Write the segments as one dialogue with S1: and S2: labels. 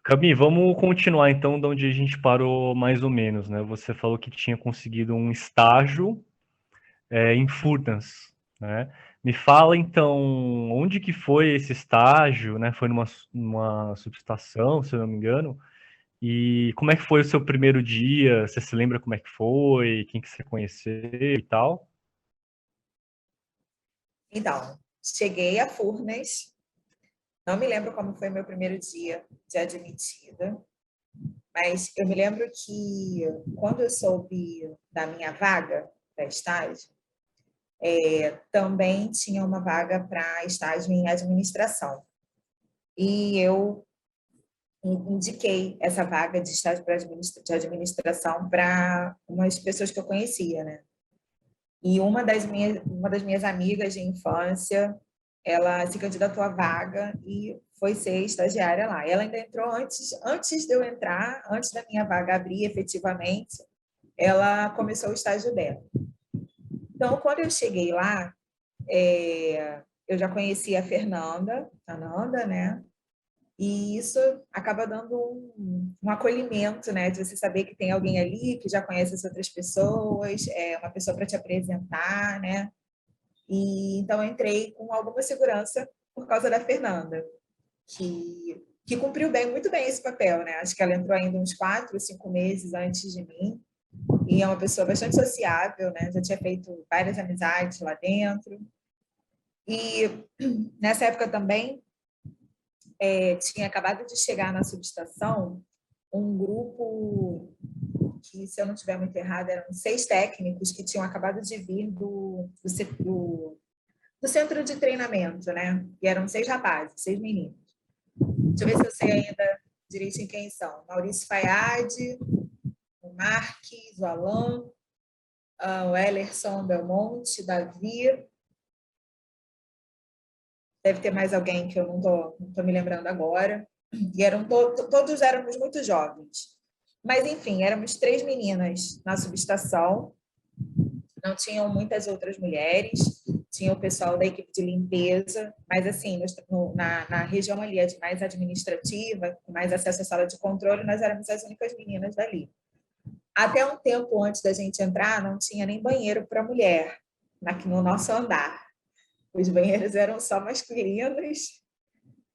S1: Cami, vamos continuar então de onde a gente parou mais ou menos, né? Você falou que tinha conseguido um estágio em Furnas, né? Me fala então onde que foi esse estágio, né? Foi numa subestação, se eu não me engano. E como é que foi o seu primeiro dia? Você se lembra como é que foi? Quem que você conheceu e tal?
S2: Então, cheguei a Furnas, não me lembro como foi meu primeiro dia de admitida, mas eu me lembro que quando eu soube da minha vaga para estágio, também tinha uma vaga para estágio em administração. E eu indiquei essa vaga de estágio de administração para umas pessoas que eu conhecia, né? E uma das minhas amigas de infância, ela se candidatou à vaga e foi ser estagiária lá. Ela ainda entrou antes de eu entrar, antes da minha vaga abrir efetivamente, ela começou o estágio dela. Então, quando eu cheguei lá, eu já conhecia a Nanda, né? E isso acaba dando um acolhimento, né? De você saber que tem alguém ali que já conhece as outras pessoas, uma pessoa para te apresentar, né? E então eu entrei com alguma segurança por causa da Fernanda, que cumpriu muito bem esse papel, né? Acho que ela entrou ainda uns 4 ou 5 meses antes de mim e é uma pessoa bastante sociável, né? Já tinha feito várias amizades lá dentro. E nessa época também tinha acabado de chegar na subestação um grupo que, se eu não estiver muito errado, eram 6 técnicos que tinham acabado de vir do centro de treinamento, né? E eram 6 rapazes, 6 meninos. Deixa eu ver se eu sei ainda direitinho quem são. Maurício Fayad, o Marques, o Alan, o Ellerson Belmonte, Davi. Deve ter mais alguém que eu não tô me lembrando agora. E todos éramos muito jovens. Mas, enfim, éramos 3 meninas na subestação. Não tinham muitas outras mulheres, tinha o pessoal da equipe de limpeza, mas assim, na região ali mais administrativa, com mais acesso à sala de controle, nós éramos as únicas meninas dali. Até um tempo antes da gente entrar, não tinha nem banheiro para mulher no nosso andar. Os banheiros eram só masculinos,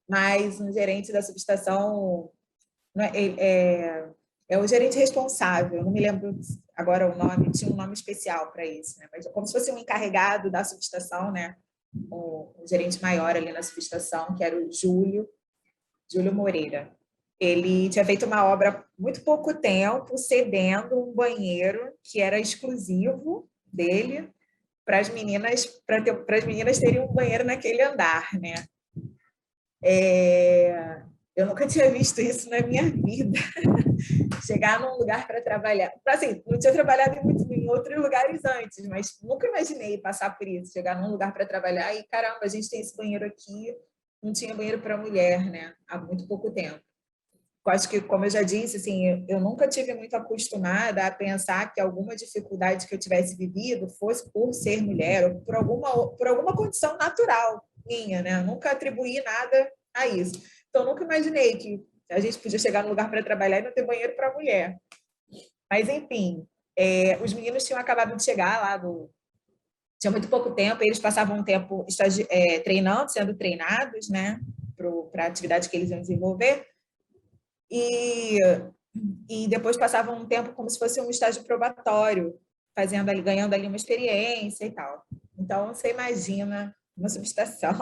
S2: mas um gerente da subestação é o gerente responsável, não me lembro agora o nome, tinha um nome especial para isso, né? Mas como se fosse um encarregado da subestação, né? O gerente maior ali na subestação, que era o Júlio Moreira. Ele tinha feito uma obra há muito pouco tempo, cedendo um banheiro que era exclusivo dele para as meninas, para as meninas terem um banheiro naquele andar, né? Eu nunca tinha visto isso na minha vida. Chegar num lugar para trabalhar. Assim, não tinha trabalhado em outros lugares antes, mas nunca imaginei passar por isso. Chegar num lugar para trabalhar e, caramba, a gente tem esse banheiro aqui, não tinha banheiro para mulher, né? Há muito pouco tempo. Eu acho que, como eu já disse, assim, eu nunca tive muito acostumada a pensar que alguma dificuldade que eu tivesse vivido fosse por ser mulher ou por alguma condição natural minha, né? Eu nunca atribuí nada a isso. Então, nunca imaginei que a gente podia chegar no lugar para trabalhar e não ter banheiro para mulher. Mas, enfim, os meninos tinham acabado de chegar lá tinha muito pouco tempo, eles passavam um tempo treinando, sendo treinados, né, para a atividade que eles iam desenvolver, e, e depois passavam um tempo como se fosse um estágio probatório, ganhando ali uma experiência e tal. Então, você imagina uma subestação.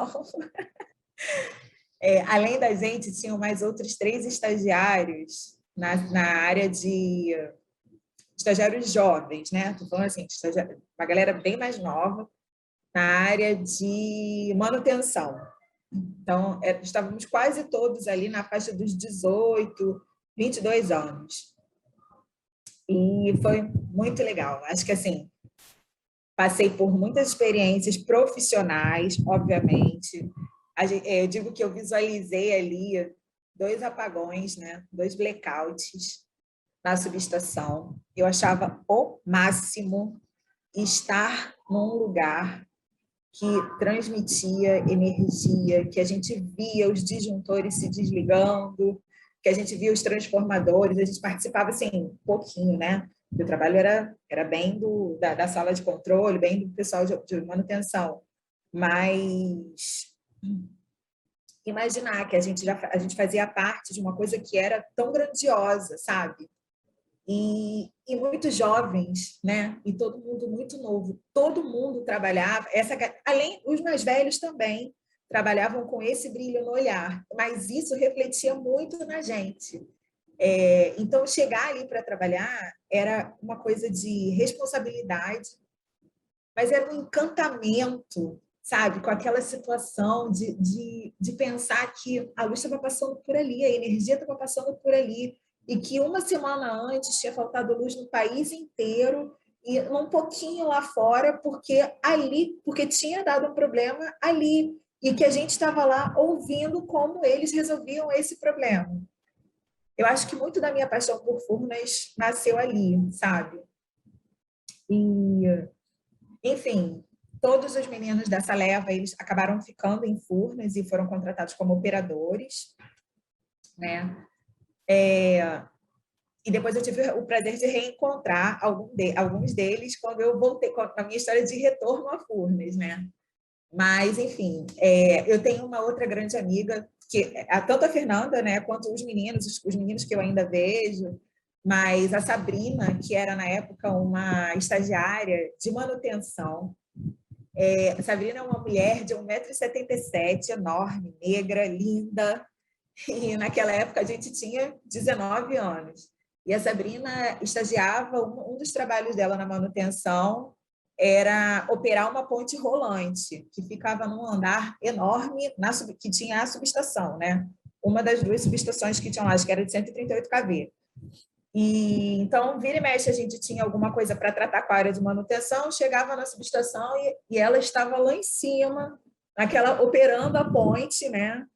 S2: Além da gente, tinham mais outros 3 estagiários na área de estagiários jovens, né? Estou falando assim, uma galera bem mais nova, na área de manutenção. Então, estávamos quase todos ali na faixa dos 18, 22 anos. E foi muito legal. Acho que, assim, passei por muitas experiências profissionais, obviamente. Eu digo que eu visualizei ali 2 apagões, né? 2 blackouts na subestação. Eu achava o máximo estar num lugar que transmitia energia, que a gente via os disjuntores se desligando, que a gente via os transformadores, a gente participava, assim, um pouquinho, né? O trabalho era bem da sala de controle, bem do pessoal de manutenção. Mas imaginar que a gente fazia parte de uma coisa que era tão grandiosa, sabe? E muitos jovens, né? E todo mundo muito novo, todo mundo trabalhava, além os mais velhos também trabalhavam com esse brilho no olhar, mas isso refletia muito na gente. Então, chegar ali para trabalhar era uma coisa de responsabilidade, mas era um encantamento, sabe? Com aquela situação de pensar que a luz estava passando por ali, a energia estava passando por ali, e que uma semana antes tinha faltado luz no país inteiro e um pouquinho lá fora, porque tinha dado um problema ali, e que a gente estava lá ouvindo como eles resolviam esse problema. Eu acho que muito da minha paixão por Furnas nasceu ali, sabe? E, enfim, todos os meninos dessa leva, eles acabaram ficando em Furnas e foram contratados como operadores, né? E depois eu tive o prazer de reencontrar alguns deles quando eu voltei com a minha história de retorno a Furnas, né? Mas, enfim, eu tenho uma outra grande amiga, tanto a Fernanda, né, quanto os meninos que eu ainda vejo, mas a Sabrina, que era na época uma estagiária de manutenção. A Sabrina é uma mulher de 1,77 m, enorme, negra, linda, e naquela época a gente tinha 19 anos. E a Sabrina estagiava, um dos trabalhos dela na manutenção era operar uma ponte rolante, que ficava num andar enorme, que tinha a subestação, né? Uma das duas subestações que tinham lá, acho que era de 138 kV. E, então, vira e mexe, a gente tinha alguma coisa para tratar com a área de manutenção, chegava na subestação e ela estava lá em cima, operando a ponte, né?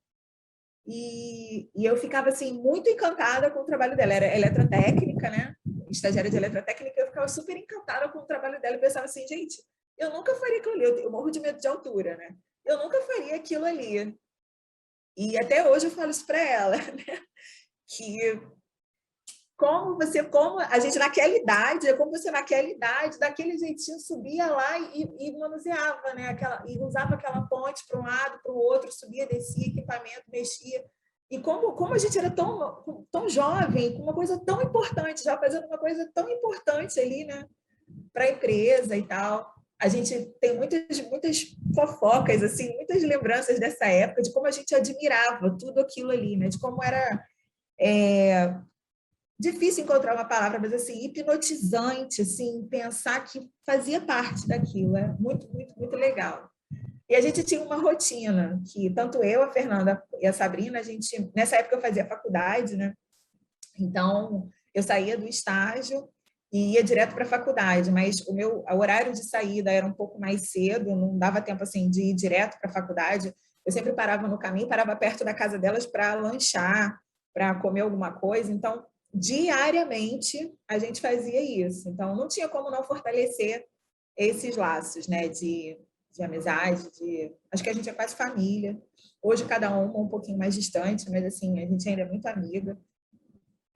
S2: E eu ficava assim muito encantada com o trabalho dela. Era eletrotécnica, né? Estagiária de eletrotécnica, eu ficava super encantada com o trabalho dela e pensava assim, gente, eu nunca faria aquilo ali. Eu morro de medo de altura, né? Eu nunca faria aquilo ali. E até hoje eu falo isso para ela, né? Que como a gente naquela idade, daquele jeitinho subia lá e manuseava, né? E usava aquela ponte para um lado, para o outro, subia, descia, equipamento, mexia. E como a gente era tão jovem, com uma coisa tão importante, já fazendo uma coisa tão importante ali, né? Para a empresa e tal. A gente tem muitas fofocas, assim, muitas lembranças dessa época, de como a gente admirava tudo aquilo ali, né? De como era difícil encontrar uma palavra, mas assim, hipnotizante, assim, pensar que fazia parte daquilo. É muito, muito, muito legal. E a gente tinha uma rotina, que tanto eu, a Fernanda e a Sabrina, nessa época eu fazia faculdade, né? Então, eu saía do estágio e ia direto para a faculdade, mas o horário de saída era um pouco mais cedo, não dava tempo assim de ir direto para a faculdade. Eu sempre parava no caminho, parava perto da casa delas para lanchar, para comer alguma coisa. Então, diariamente a gente fazia isso. Então, não tinha como não fortalecer esses laços, né, de amizade, acho que a gente é quase família. Hoje cada um pouquinho mais distante, mas assim, a gente ainda é muito amiga.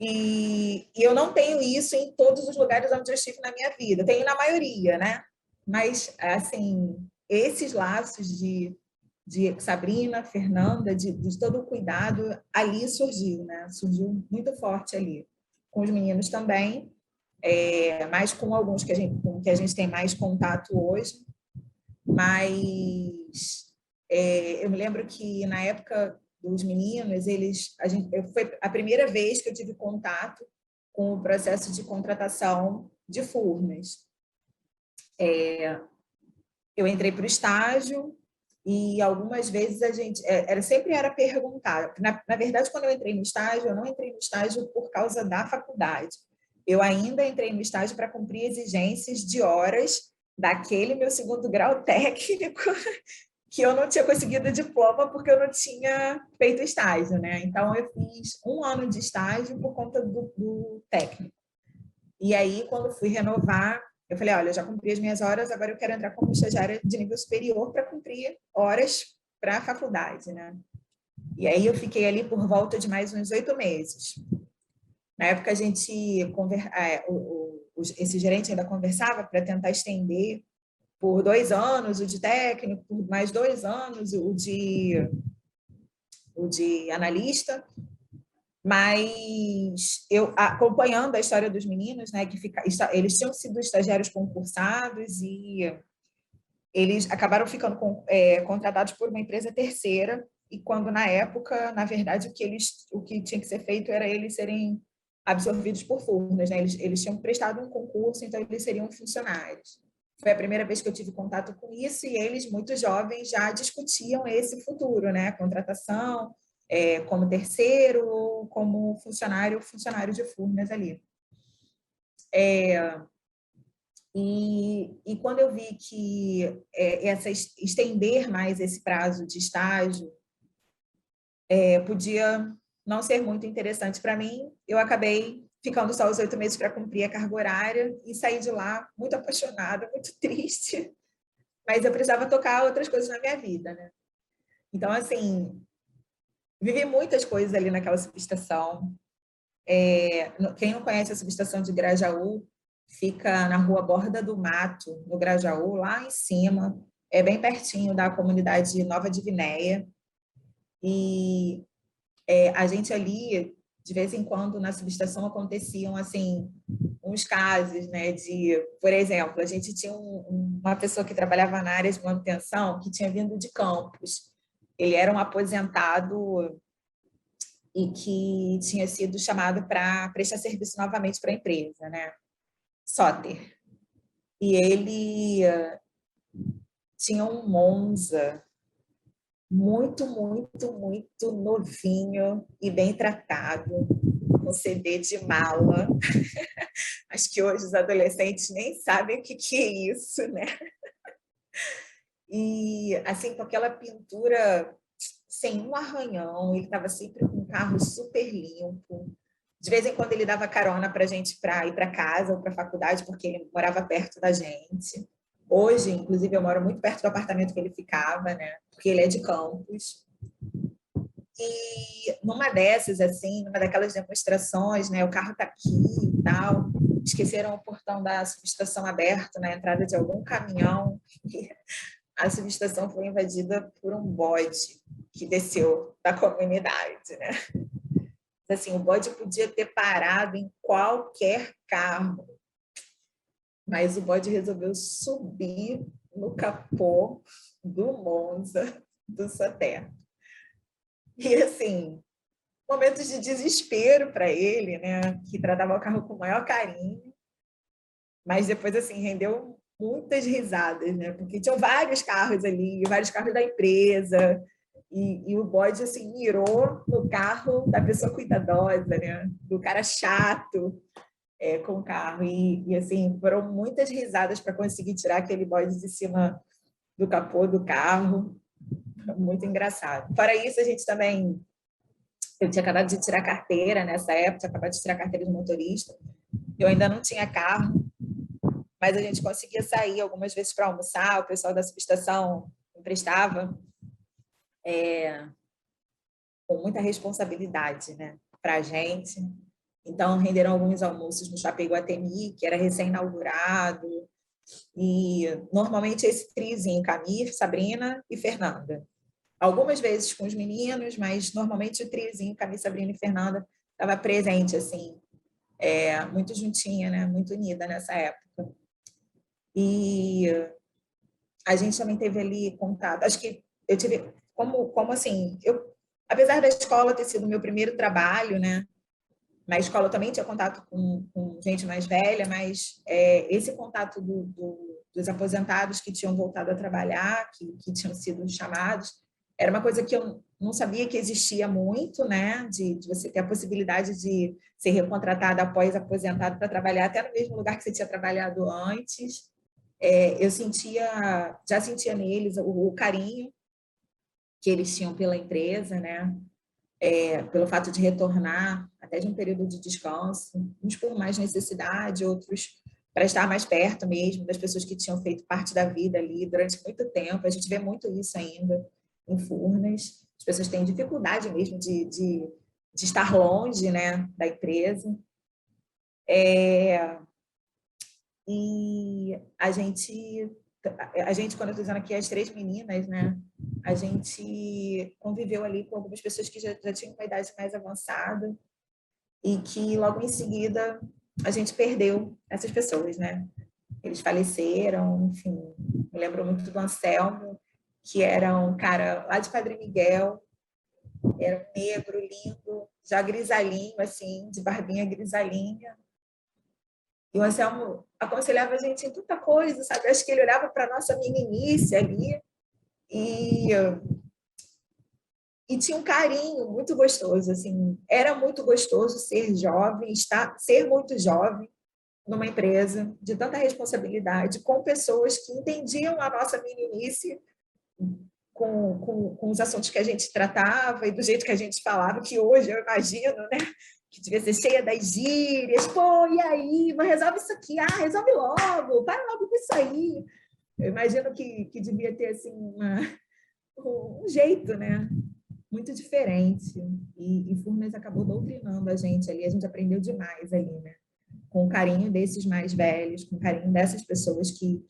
S2: E eu não tenho isso em todos os lugares onde eu estive na minha vida. Tenho na maioria, né? Mas, assim, esses laços de Sabrina, Fernanda, de todo o cuidado, ali surgiu, né? Surgiu muito forte ali. Com os meninos também, mas com alguns com que a gente tem mais contato hoje. Mas eu me lembro que, na época dos meninos, foi a primeira vez que eu tive contato com o processo de contratação de Furnas. Eu entrei para o estágio e algumas vezes a gente sempre era perguntar. Na verdade, quando eu entrei no estágio, eu não entrei no estágio por causa da faculdade. Eu ainda entrei no estágio para cumprir exigências de horas daquele meu segundo grau técnico, que eu não tinha conseguido diploma porque eu não tinha feito estágio, né? Então, eu fiz 1 ano de estágio por conta do técnico. E aí, quando fui renovar, eu falei, olha, eu já cumpri as minhas horas, agora eu quero entrar como estagiária de nível superior para cumprir horas para a faculdade, né? E aí eu fiquei ali por volta de mais uns 8 meses. Na época, a gente esse gerente ainda conversava para tentar estender por 2 anos o de técnico, por mais 2 anos o de analista, mas eu acompanhando a história dos meninos, né, eles tinham sido estagiários concursados e eles acabaram ficando contratados por uma empresa terceira, e quando na época, na verdade, o que tinha que ser feito era eles serem absorvidos por Furnas, né? Eles tinham prestado um concurso, então eles seriam funcionários. Foi a primeira vez que eu tive contato com isso, e eles, muito jovens, já discutiam esse futuro, né? Contratação, como terceiro ou como funcionário de Furnas ali. E quando eu vi que estender mais esse prazo de estágio podia não ser muito interessante para mim, eu acabei ficando só os 8 meses para cumprir a carga horária e saí de lá muito apaixonada, muito triste, mas eu precisava tocar outras coisas na minha vida, né? Então, assim, vivi muitas coisas ali naquela subestação. Quem não conhece a subestação de Grajaú, fica na rua Borda do Mato, no Grajaú, lá em cima, é bem pertinho da comunidade Nova Divinéia. E a gente ali, de vez em quando, na subestação aconteciam assim uns casos, né? Por exemplo, a gente tinha uma pessoa que trabalhava na área de manutenção que tinha vindo de Campos. Ele era um aposentado e que tinha sido chamado para prestar serviço novamente para a empresa, né? Soter. E ele tinha um Monza muito, muito, muito novinho e bem tratado, com CD de mala. Acho que hoje os adolescentes nem sabem o que é isso, né? E, assim, com aquela pintura sem um arranhão, ele estava sempre com um carro super limpo. De vez em quando ele dava carona para a gente para ir para casa ou para a faculdade, porque ele morava perto da gente. Hoje, inclusive, eu moro muito perto do apartamento que ele ficava, né? Porque ele é de Campos. E numa dessas, assim, numa daquelas demonstrações, né? O carro está aqui e tal. Esqueceram o portão da subestação aberto na entrada de algum caminhão. E a subestação foi invadida por um bode que desceu da comunidade, né? Assim, o bode podia ter parado em qualquer carro, mas o bode resolveu subir no capô do Monza do Soter. E, assim, momentos de desespero para ele, né? Que tratava o carro com o maior carinho, mas depois, assim, rendeu muitas risadas, né? Porque tinham vários carros ali, vários carros da empresa, e o bode, assim, mirou no carro da pessoa cuidadosa, né? Do cara chato com o carro. E, assim, foram muitas risadas para conseguir tirar aquele bode de cima do capô do carro. Muito engraçado. Fora isso, a gente também... Eu tinha acabado de tirar carteira nessa época, tinha acabado de tirar carteira de motorista. Eu ainda não tinha carro, mas a gente conseguia sair algumas vezes para almoçar, o pessoal da subestação emprestava, com muita responsabilidade, né, para a gente. Então, renderam alguns almoços no Shopping Iguatemi, que era recém-inaugurado, e normalmente esse triozinho, Camille, Sabrina e Fernanda. Algumas vezes com os meninos, mas normalmente o triozinho, Camille, Sabrina e Fernanda, estava presente, assim, muito juntinha, né, muito unida nessa época. E a gente também teve ali contato. Acho que eu tive, como assim, apesar da escola ter sido o meu primeiro trabalho, né? Na escola eu também tinha contato com gente mais velha, mas esse contato dos aposentados que tinham voltado a trabalhar, que tinham sido chamados, era uma coisa que eu não sabia que existia muito, né? De você ter a possibilidade de ser recontratada após aposentado para trabalhar até no mesmo lugar que você tinha trabalhado antes. Eu já sentia neles o carinho que eles tinham pela empresa, né? Pelo fato de retornar até de um período de descanso, uns por mais necessidade, outros para estar mais perto mesmo das pessoas que tinham feito parte da vida ali durante muito tempo. A gente vê muito isso ainda em Furnas. as pessoas têm dificuldade mesmo de estar longe, né, da empresa. E a gente, quando eu estou dizendo aqui, as 3 meninas, né, a gente conviveu ali com algumas pessoas que já tinham uma idade mais avançada e que logo em seguida a gente perdeu essas pessoas, né? Eles faleceram, enfim. Me lembro muito do Anselmo, que era um cara lá de Padre Miguel, era um negro, lindo, já grisalhinho, assim, de barbinha grisalhinha. E o Anselmo aconselhava a gente em tanta coisa, sabe? Acho que ele olhava para a nossa meninice ali e tinha um carinho muito gostoso, assim. Era muito gostoso ser jovem, ser muito jovem numa empresa de tanta responsabilidade, com pessoas que entendiam a nossa meninice com os assuntos que a gente tratava e do jeito que a gente falava, que hoje eu imagino, né? Que devia ser cheia das gírias. Pô, e aí? Mas resolve isso aqui. Ah, resolve logo. Para logo com isso aí. Eu imagino que devia ter, assim, um jeito, né? Muito diferente. E Furnas acabou doutrinando a gente ali. A gente aprendeu demais ali, né? Com o carinho desses mais velhos, com o carinho dessas pessoas que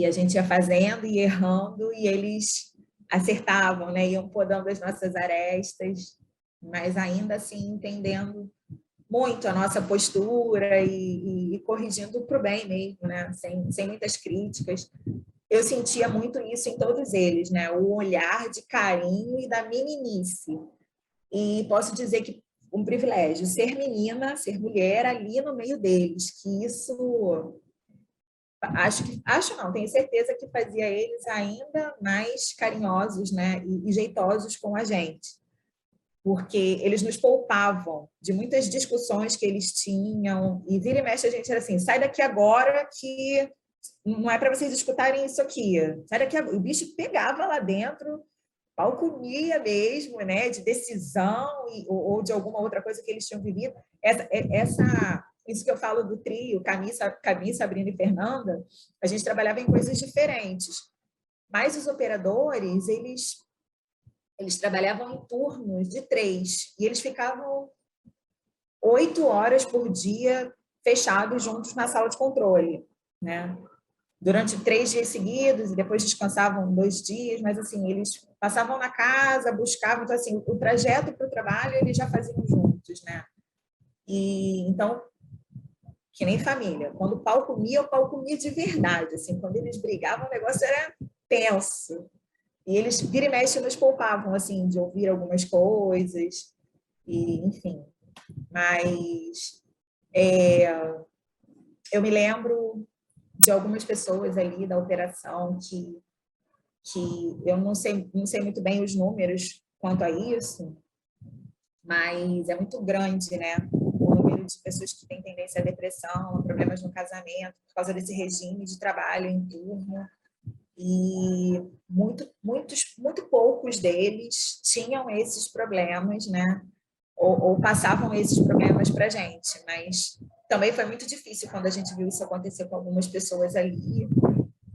S2: a gente ia fazendo e errando, e eles acertavam, né? Iam podando as nossas arestas, mas ainda assim entendendo muito a nossa postura e corrigindo para o bem mesmo, né? Sem muitas críticas. Eu sentia muito isso em todos eles, né? O olhar de carinho e da meninice. E posso dizer que um privilégio ser menina, ser mulher ali no meio deles, que isso acho não, tenho certeza que fazia eles ainda mais carinhosos, né, e jeitosos com a gente, porque eles nos poupavam de muitas discussões que eles tinham, e vira e mexe a gente era assim, sai daqui agora que não é para vocês escutarem isso aqui, sai daqui agora. O bicho pegava lá dentro, pau comia mesmo, né, de decisão ou de alguma outra coisa que eles tinham vivido. Isso que eu falo do trio, Camille, Sabrina e Fernanda, a gente trabalhava em coisas diferentes. Mas os operadores, eles trabalhavam em turnos de 3, e eles ficavam 8 horas por dia fechados juntos na sala de controle, né? Durante 3 dias seguidos, e depois descansavam 2 dias, mas assim, eles passavam na casa, buscavam, então assim, o trajeto para o trabalho eles já faziam juntos, né? E então, que nem família, quando o pau comia de verdade, assim, quando eles brigavam, o negócio era tenso. E eles, vira e mexe, nos poupavam, assim, de ouvir algumas coisas, e enfim. Mas eu me lembro de algumas pessoas ali da operação que eu não sei muito bem os números quanto a isso, mas é muito grande, né? O número de pessoas que têm tendência à depressão, a problemas no casamento, por causa desse regime de trabalho em turno. E muito poucos deles tinham esses problemas, né? Ou passavam esses problemas para a gente, mas também foi muito difícil quando a gente viu isso acontecer com algumas pessoas ali.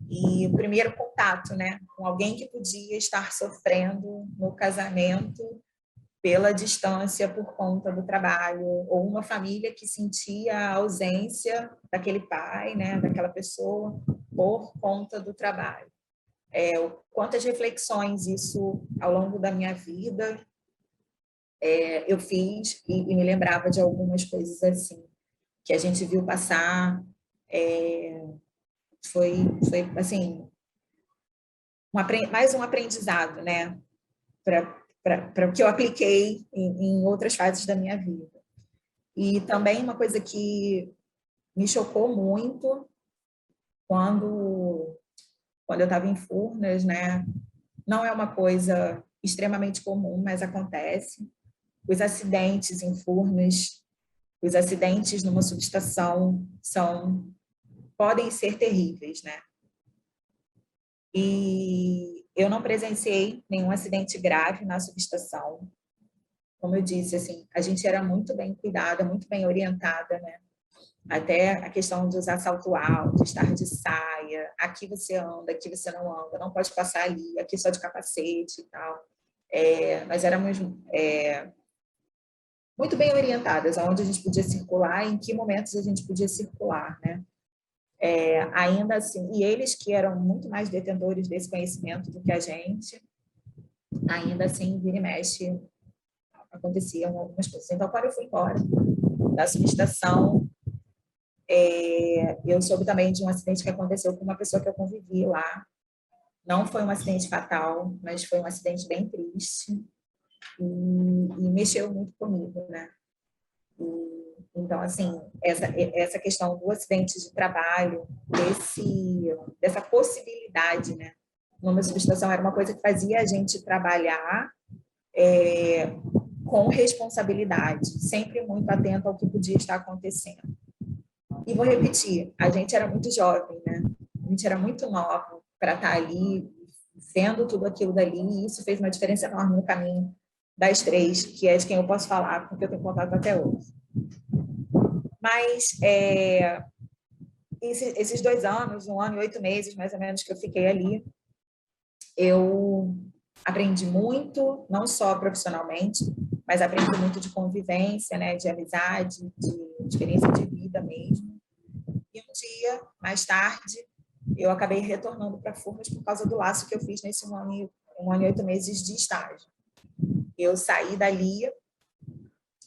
S2: E o primeiro contato, né, com alguém que podia estar sofrendo no casamento pela distância por conta do trabalho, ou uma família que sentia a ausência daquele pai, né, daquela pessoa, por conta do trabalho. Quantas reflexões isso, ao longo da minha vida, eu fiz e me lembrava de algumas coisas assim, que a gente viu passar. Foi assim, mais um aprendizado, né, para o que eu apliquei em outras fases da minha vida. E também uma coisa que me chocou muito quando eu estava em Furnas, né? Não é uma coisa extremamente comum, mas acontece. Os acidentes em Furnas, os acidentes numa subestação podem ser terríveis, né? E eu não presenciei nenhum acidente grave na subestação. Como eu disse, assim, a gente era muito bem cuidada, muito bem orientada, né? Até a questão de usar salto alto, estar de saia, aqui você anda, aqui você não anda, não pode passar ali, aqui só de capacete e tal. Nós éramos muito bem orientadas, aonde a gente podia circular, em que momentos a gente podia circular, né? Ainda assim, e eles que eram muito mais detentores desse conhecimento do que a gente, ainda assim, vira e mexe, aconteciam algumas coisas. Então, quando eu fui embora da subestação, eu soube também de um acidente que aconteceu com uma pessoa que eu convivi lá. Não foi um acidente fatal, mas foi um acidente bem triste e mexeu muito comigo, né? Então, assim, essa questão do acidente de trabalho, dessa possibilidade, né? Numa subestação era uma coisa que fazia a gente trabalhar com responsabilidade, sempre muito atento ao que podia estar acontecendo. E vou repetir, a gente era muito jovem, né? A gente era muito nova para estar ali, vendo tudo aquilo dali, e isso fez uma diferença enorme no caminho das três, que é de quem eu posso falar, porque eu tenho contato até hoje. Mas esses 2 anos, 1 ano e 8 meses, mais ou menos, que eu fiquei ali, eu aprendi muito, não só profissionalmente, mas aprendi muito de convivência, né, de amizade, de experiência de vida mesmo. E um dia, mais tarde, eu acabei retornando para Furnas por causa do laço que eu fiz nesse 1 ano e 8 meses de estágio. Eu saí dali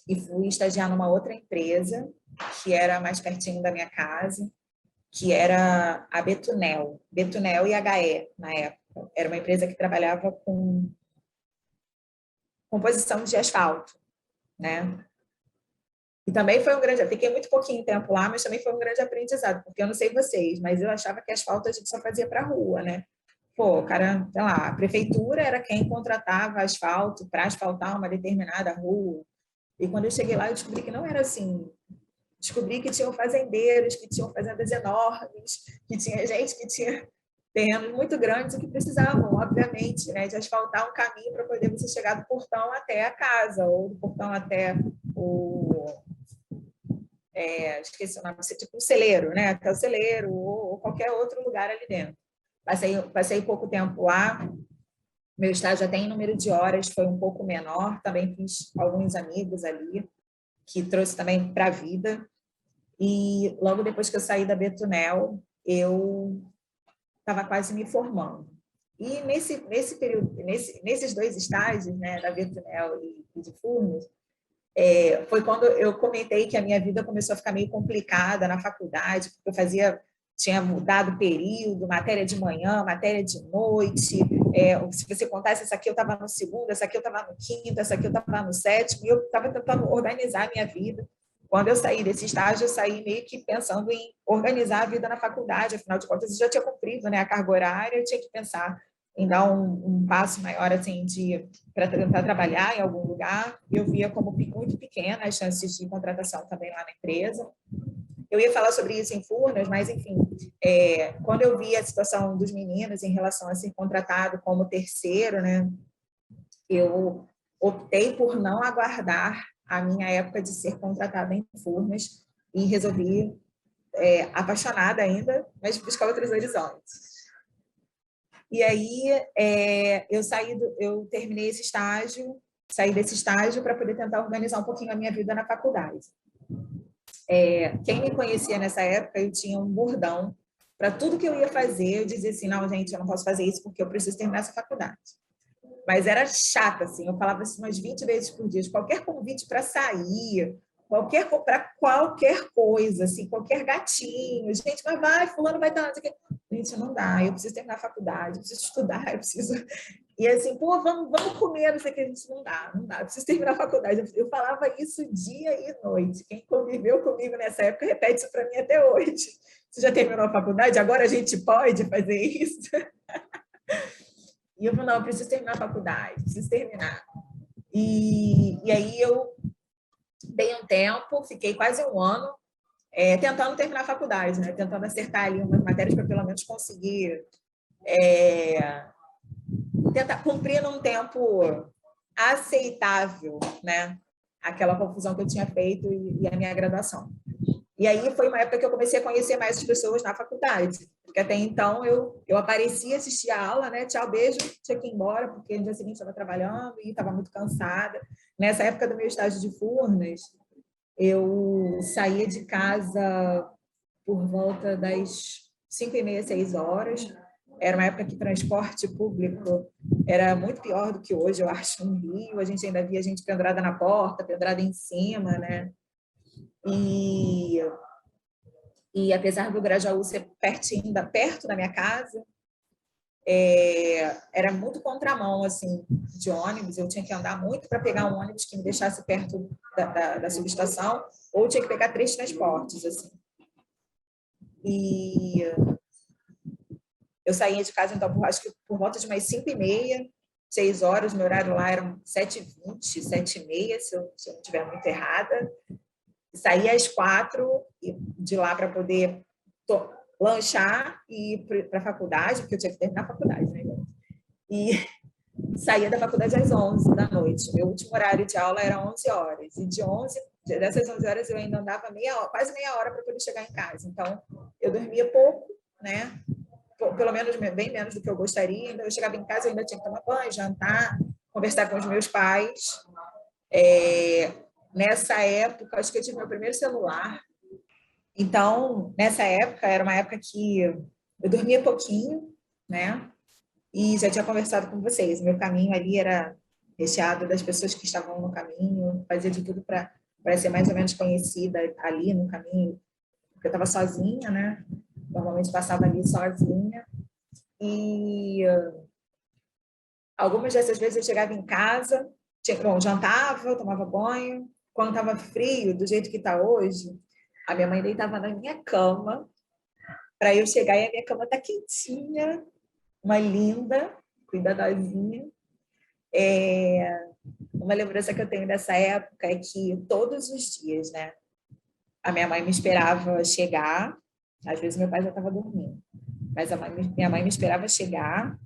S2: e fui estagiar numa outra empresa, que era mais pertinho da minha casa, que era a Betunel e HE, na época. Era uma empresa que trabalhava com composição de asfalto, né? E também foi um grande... Fiquei muito pouquinho tempo lá, mas também foi um grande aprendizado, porque eu não sei vocês, mas eu achava que asfalto a gente só fazia para a rua, né? Pô, cara, sei lá, a prefeitura era quem contratava asfalto para asfaltar uma determinada rua. E quando eu cheguei lá, eu descobri que não era assim. Descobri que tinham fazendeiros, que tinham fazendas enormes, que tinha gente que tinha terrenos muito grandes e que precisavam, obviamente, né, de asfaltar um caminho para poder você chegar do portão até a casa, ou do portão até esqueci o nome, tipo um celeiro, né, até o celeiro, ou qualquer outro lugar ali dentro. Passei pouco tempo lá, meu estágio até em número de horas foi um pouco menor, também fiz alguns amigos ali, que trouxe também para a vida. E logo depois que eu saí da Betunel, eu estava quase me formando. E nesse período, nesses 2 estágios, né, da Betunel e de Furnas, foi quando eu comentei que a minha vida começou a ficar meio complicada na faculdade, porque tinha mudado período, matéria de manhã, matéria de noite. Se você contasse, essa aqui eu estava no segundo, essa aqui eu estava no quinto, essa aqui eu estava no sétimo, e eu estava tentando organizar a minha vida. Quando eu saí desse estágio, eu saí meio que pensando em organizar a vida na faculdade, afinal de contas, eu já tinha cumprido, né, a carga horária, eu tinha que pensar em dar um passo maior assim, para tentar trabalhar em algum lugar. Eu via como muito pequena as chances de contratação também lá na empresa. Eu ia falar sobre isso em Furnas, mas, enfim, quando eu vi a situação dos meninos em relação a ser contratado como terceiro, né, eu optei por não aguardar a minha época de ser contratada em Furnas e resolvi, apaixonada ainda, mas buscar outros horizontes. E aí eu terminei esse estágio, saí desse estágio para poder tentar organizar um pouquinho a minha vida na faculdade. Quem me conhecia nessa época, eu tinha um bordão para tudo que eu ia fazer. Eu dizia assim, não, gente, eu não posso fazer isso porque eu preciso terminar essa faculdade. Mas era chata, assim, eu falava isso umas 20 vezes por dia, qualquer convite para sair, para qualquer coisa, assim, qualquer gatinho, gente, mas vai, fulano vai estar... Gente, não dá, eu preciso terminar a faculdade, eu preciso estudar, eu preciso... E assim, pô, vamos comer, não sei o que, a gente não dá, eu preciso terminar a faculdade. Eu falava isso dia e noite. Quem conviveu comigo nessa época repete isso para mim até hoje. Você já terminou a faculdade? Agora a gente pode fazer isso? E eu falei, não, eu preciso terminar a faculdade, preciso terminar. E aí eu dei um tempo, fiquei quase 1 ano tentando terminar a faculdade, né? Tentando acertar ali umas matérias para pelo menos conseguir tentar cumprir num tempo aceitável, né? Aquela confusão que eu tinha feito e a minha graduação. E aí foi uma época que eu comecei a conhecer mais as pessoas na faculdade, porque até então eu aparecia, assistia a aula, né? Tchau, beijo, tinha que ir embora, porque no dia seguinte estava trabalhando e estava muito cansada. Nessa época do meu estágio de Furnas, eu saía de casa por volta das 5h30, 6 horas. Era uma época que transporte público era muito pior do que hoje, eu acho, no Rio. A gente ainda via gente pendurada na porta, pendurada em cima, né? E, e apesar do Grajaú ser pertinho, perto da minha casa, era muito contramão, assim, de ônibus. Eu tinha que andar muito para pegar um ônibus que me deixasse perto da subestação, ou tinha que pegar 3 transportes, assim. E eu saía de casa, então, acho que por volta de umas 5h30, 6 horas, meu horário lá era 7h20, 7h30, se eu não estiver muito errada. Saía às 4 de lá para poder lanchar e ir para a faculdade, porque eu tinha que terminar a faculdade, né? E saía da faculdade às 11 da noite. Meu último horário de aula era 11 horas. E dessas 11 horas eu ainda andava quase meia hora para poder chegar em casa. Então, eu dormia pouco, né? Pelo menos bem menos do que eu gostaria. Então, eu chegava em casa, eu ainda tinha que tomar banho, jantar, conversar com os meus pais. Nessa época, acho que eu tive meu primeiro celular. Então, nessa época, era uma época que eu dormia pouquinho, né? E já tinha conversado com vocês. Meu caminho ali era recheado das pessoas que estavam no caminho, fazia de tudo para ser mais ou menos conhecida ali no caminho, porque eu estava sozinha, né? Normalmente passava ali sozinha. E algumas dessas vezes eu chegava em casa, jantava, tomava banho. Quando estava frio, do jeito que está hoje, a minha mãe deitava na minha cama para eu chegar e a minha cama tá quentinha, uma linda, cuidadosinha. Uma lembrança que eu tenho dessa época é que todos os dias, né, a minha mãe me esperava chegar. Às vezes meu pai já estava dormindo, mas minha mãe me esperava chegar.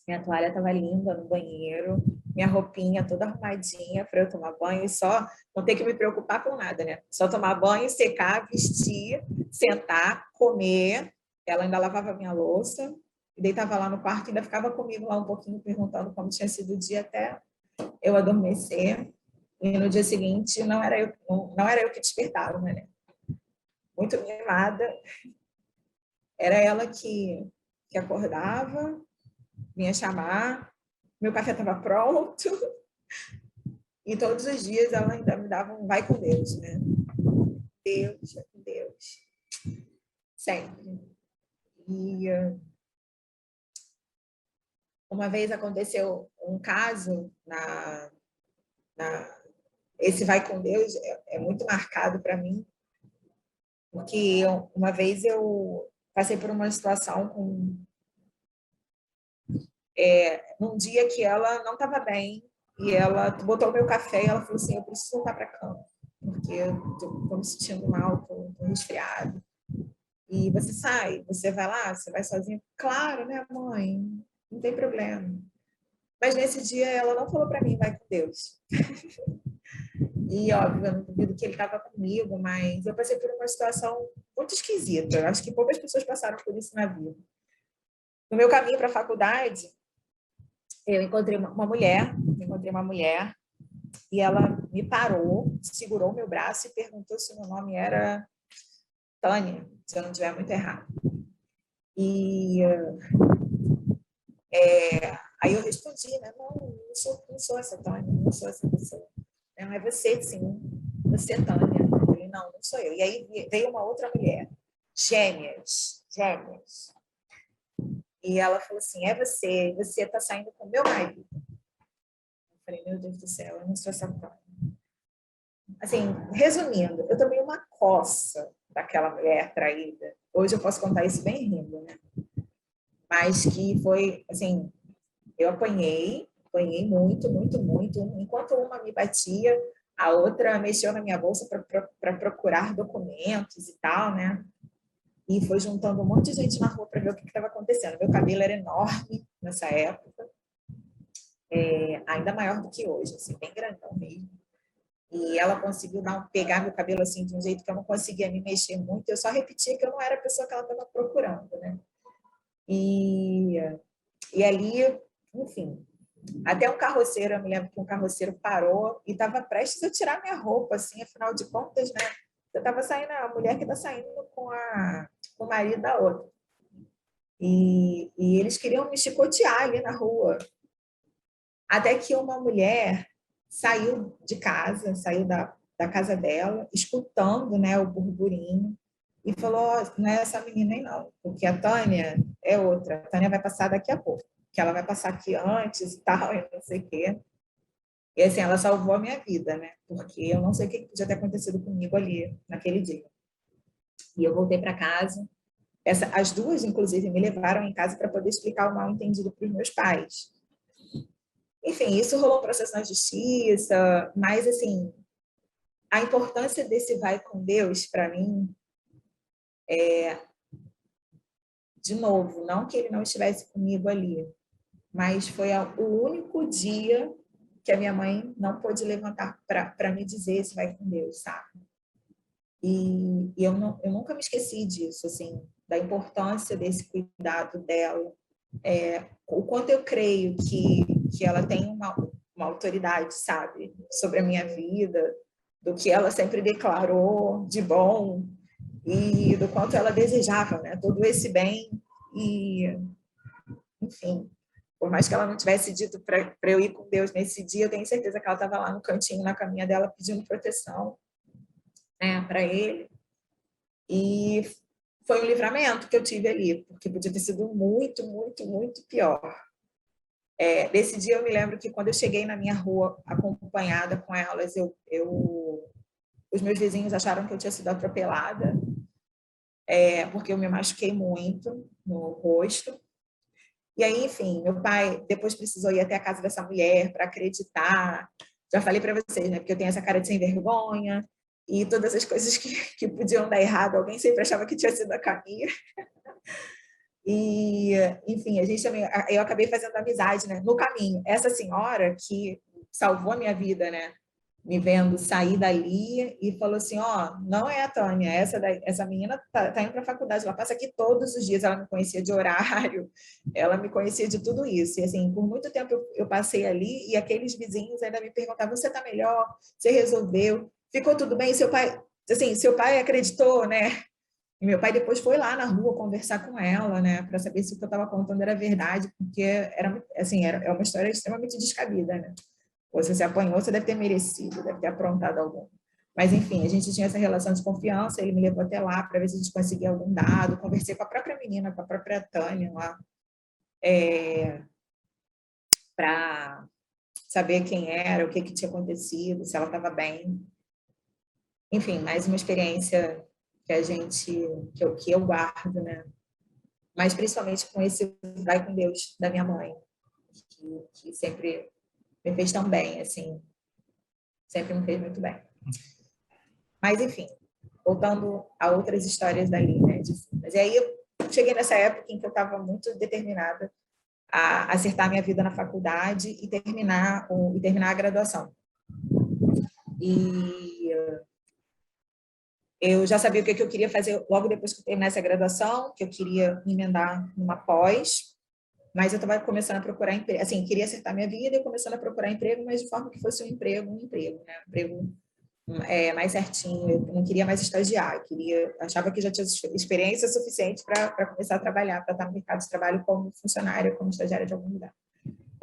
S2: Minha toalha estava linda no banheiro, minha roupinha toda arrumadinha para eu tomar banho e só não ter que me preocupar com nada, né? Só tomar banho, secar, vestir, sentar, comer. Ela ainda lavava minha louça e deitava lá no quarto e ainda ficava comigo lá um pouquinho perguntando como tinha sido o dia até eu adormecer. E no dia seguinte não era eu que despertava, né? Muito mimada. Era ela que acordava, vinha chamar, meu café estava pronto, e todos os dias ela ainda me dava um vai com Deus, né? Deus, vai com Deus. Sempre. E uma vez aconteceu um caso esse vai com Deus é muito marcado para mim, porque uma vez eu passei por uma situação num dia que ela não estava bem, e ela botou o meu café e ela falou assim, eu preciso voltar para a cama, porque eu estou me sentindo mal, estou resfriado. E você vai lá, você vai sozinha? Claro, né, mãe? Não tem problema. Mas nesse dia ela não falou para mim, vai com Deus. E, óbvio, eu não duvido que ele estava comigo, mas eu passei por uma situação muito esquisita. Eu acho que poucas pessoas passaram por isso na vida. No meu caminho para a faculdade, eu encontrei uma mulher, e ela me parou, segurou meu braço e perguntou se o meu nome era Tânia, se eu não estiver muito errado. E aí eu respondi, né? Não sou essa Tânia, não sou essa pessoa. Não, é você, sim. Você, Tânia. Eu falei, não sou eu. E aí veio uma outra mulher, gêmeas. E ela falou assim, é você está saindo com meu marido. Eu falei, meu Deus do céu, eu não sou essa Tânia. Assim, resumindo, eu tomei uma coça daquela mulher traída. Hoje eu posso contar isso bem rindo, né? Mas que foi, assim, eu apanhei muito, muito, muito. Enquanto uma me batia, a outra mexeu na minha bolsa para procurar documentos e tal, né? E foi juntando um monte de gente na rua para ver o que estava acontecendo. Meu cabelo era enorme nessa época, ainda maior do que hoje, assim, bem grandão mesmo. E ela conseguiu pegar meu cabelo assim de um jeito que eu não conseguia me mexer muito. Eu só repetia que eu não era a pessoa que ela estava procurando, né? E, e ali, enfim, até um carroceiro, eu me lembro que um carroceiro parou e estava prestes a tirar minha roupa, assim, afinal de contas, né? Eu estava saindo, a mulher que está saindo com o marido da outra. E eles queriam me chicotear ali na rua. Até que uma mulher saiu de casa, saiu da casa dela, escutando, né, o burburinho, e falou: oh, não é essa menina aí não, porque a Tânia é outra. A Tânia vai passar daqui a pouco, que ela vai passar aqui antes e tal, e não sei o quê. E assim, ela salvou a minha vida, né? Porque eu não sei o que podia ter acontecido comigo ali, naquele dia. E eu voltei para casa. As duas, inclusive, me levaram em casa para poder explicar o mal entendido para os meus pais. Enfim, isso rolou um processo na justiça, mas, assim, a importância desse vai com Deus, para mim, de novo, não que ele não estivesse comigo ali, mas foi o único dia que a minha mãe não pôde levantar para me dizer esse vai com Deus, sabe? E eu nunca me esqueci disso, assim, da importância desse cuidado dela, o quanto eu creio que ela tem uma autoridade, sabe, sobre a minha vida, do que ela sempre declarou de bom e do quanto ela desejava, né, todo esse bem e, enfim, por mais que ela não tivesse dito para eu ir com Deus nesse dia, eu tenho certeza que ela estava lá no cantinho, na caminha dela, pedindo proteção, né, para ele. E foi um livramento que eu tive ali, porque podia ter sido muito, muito, muito pior. Desse dia eu me lembro que quando eu cheguei na minha rua acompanhada com elas, os meus vizinhos acharam que eu tinha sido atropelada, porque eu me machuquei muito no rosto. E aí, enfim, meu pai depois precisou ir até a casa dessa mulher para acreditar. Já falei para vocês, né? Porque eu tenho essa cara de sem vergonha e todas as coisas que podiam dar errado. Alguém sempre achava que tinha sido a Camila. E, enfim, eu acabei fazendo amizade, né? No caminho. Essa senhora que salvou a minha vida, né? Me vendo sair dali e falou assim, ó, oh, não é a Tânia, essa menina tá indo para a faculdade, ela passa aqui todos os dias, ela me conhecia de horário, ela me conhecia de tudo isso. E assim, por muito tempo eu passei ali e aqueles vizinhos ainda me perguntavam, você tá melhor? Você resolveu? Ficou tudo bem? Seu pai acreditou, né? E meu pai depois foi lá na rua conversar com ela, né, para saber se o que eu estava contando era verdade, porque é uma história extremamente descabida, né? Ou se você apanhou, você deve ter merecido, deve ter aprontado algum. Mas, enfim, a gente tinha essa relação de confiança, ele me levou até lá para ver se a gente conseguia algum dado, conversei com a própria menina, com a própria Tânia lá, para saber quem era, o que tinha acontecido, se ela estava bem. Enfim, mais uma experiência que eu guardo, né? Mas principalmente com esse vai com Deus da minha mãe, que sempre me fez tão bem, assim, sempre me fez muito bem. Mas, enfim, voltando a outras histórias dali, né, de Furnas. E aí eu cheguei nessa época em que eu estava muito determinada a acertar minha vida na faculdade e terminar a graduação. E eu já sabia o que eu queria fazer logo depois que eu terminasse a graduação, que eu queria me emendar numa pós, mas eu estava começando a procurar emprego, assim, queria acertar minha vida e começando a procurar emprego, mas de forma que fosse um emprego, né? Um emprego mais certinho. Eu não queria mais estagiar, achava que já tinha experiência suficiente para começar a trabalhar, para estar no mercado de trabalho como funcionária, como estagiária de algum lugar.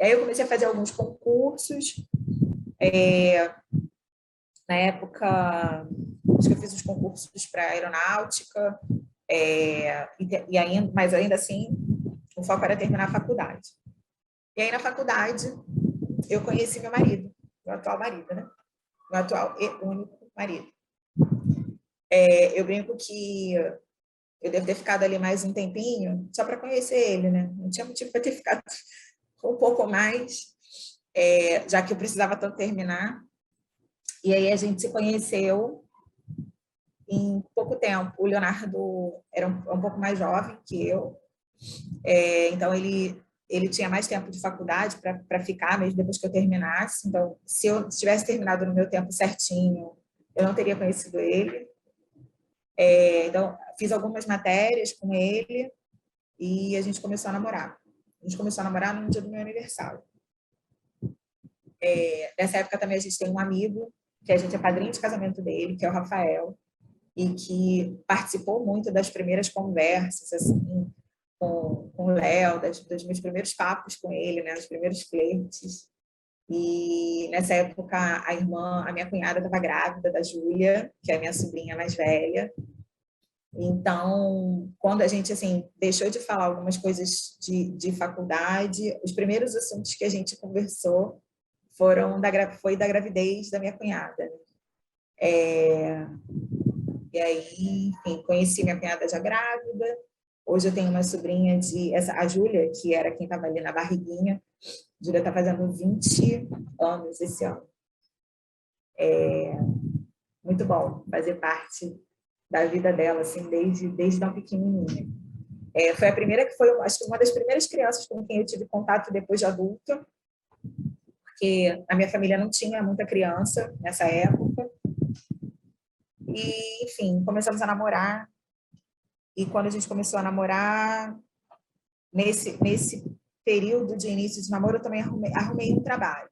S2: E aí eu comecei a fazer alguns concursos. Na época, acho que eu fiz os concursos para aeronáutica, mas ainda assim, o foco era terminar a faculdade. E aí, na faculdade, eu conheci meu marido, meu atual marido, né? Meu atual e único marido. Eu brinco que eu devo ter ficado ali mais um tempinho só para conhecer ele, né? Não tinha motivo para ter ficado um pouco mais, já que eu precisava tanto terminar. E aí a gente se conheceu em pouco tempo. O Leonardo era um pouco mais jovem que eu, então ele ele tinha mais tempo de faculdade para ficar, mesmo depois que eu terminasse. Então, se eu tivesse terminado no meu tempo certinho, eu não teria conhecido ele. Então, fiz algumas matérias com ele e a gente começou a namorar. A gente começou a namorar no dia do meu aniversário. Nessa época também a gente tem um amigo, que a gente é padrinho de casamento dele, que é o Rafael, e que participou muito das primeiras conversas, assim, com o Léo, dos meus primeiros papos com ele, né, os primeiros flertes. E nessa época a minha cunhada estava grávida da Júlia, que é a minha sobrinha mais velha. Então, quando a gente assim deixou de falar algumas coisas de faculdade, os primeiros assuntos que a gente conversou foi da gravidez da minha cunhada. E aí, enfim, conheci minha cunhada já grávida. Hoje eu tenho uma sobrinha a Júlia, que era quem estava ali na barriguinha. A Júlia está fazendo 20 anos esse ano. Muito bom fazer parte da vida dela, assim, desde tão pequenininha. Foi a primeira acho que uma das primeiras crianças com quem eu tive contato depois de adulta, porque a minha família não tinha muita criança nessa época. E, enfim, começamos a namorar. E quando a gente começou a namorar, nesse período de início de namoro, eu também arrumei um trabalho.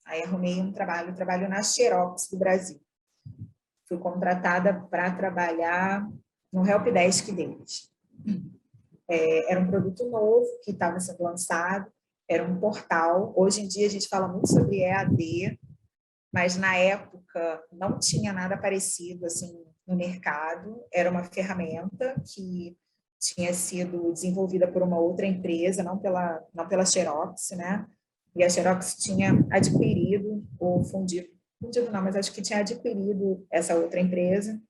S2: Aí arrumei um trabalho na Xerox do Brasil. Fui contratada para trabalhar no helpdesk deles. Era um produto novo que estava sendo lançado, era um portal. Hoje em dia a gente fala muito sobre EAD, mas na época não tinha nada parecido assim no mercado. Era uma ferramenta que tinha sido desenvolvida por uma outra empresa, não pela Xerox, né? E a Xerox tinha adquirido ou fundido não, mas acho que tinha adquirido essa outra empresa.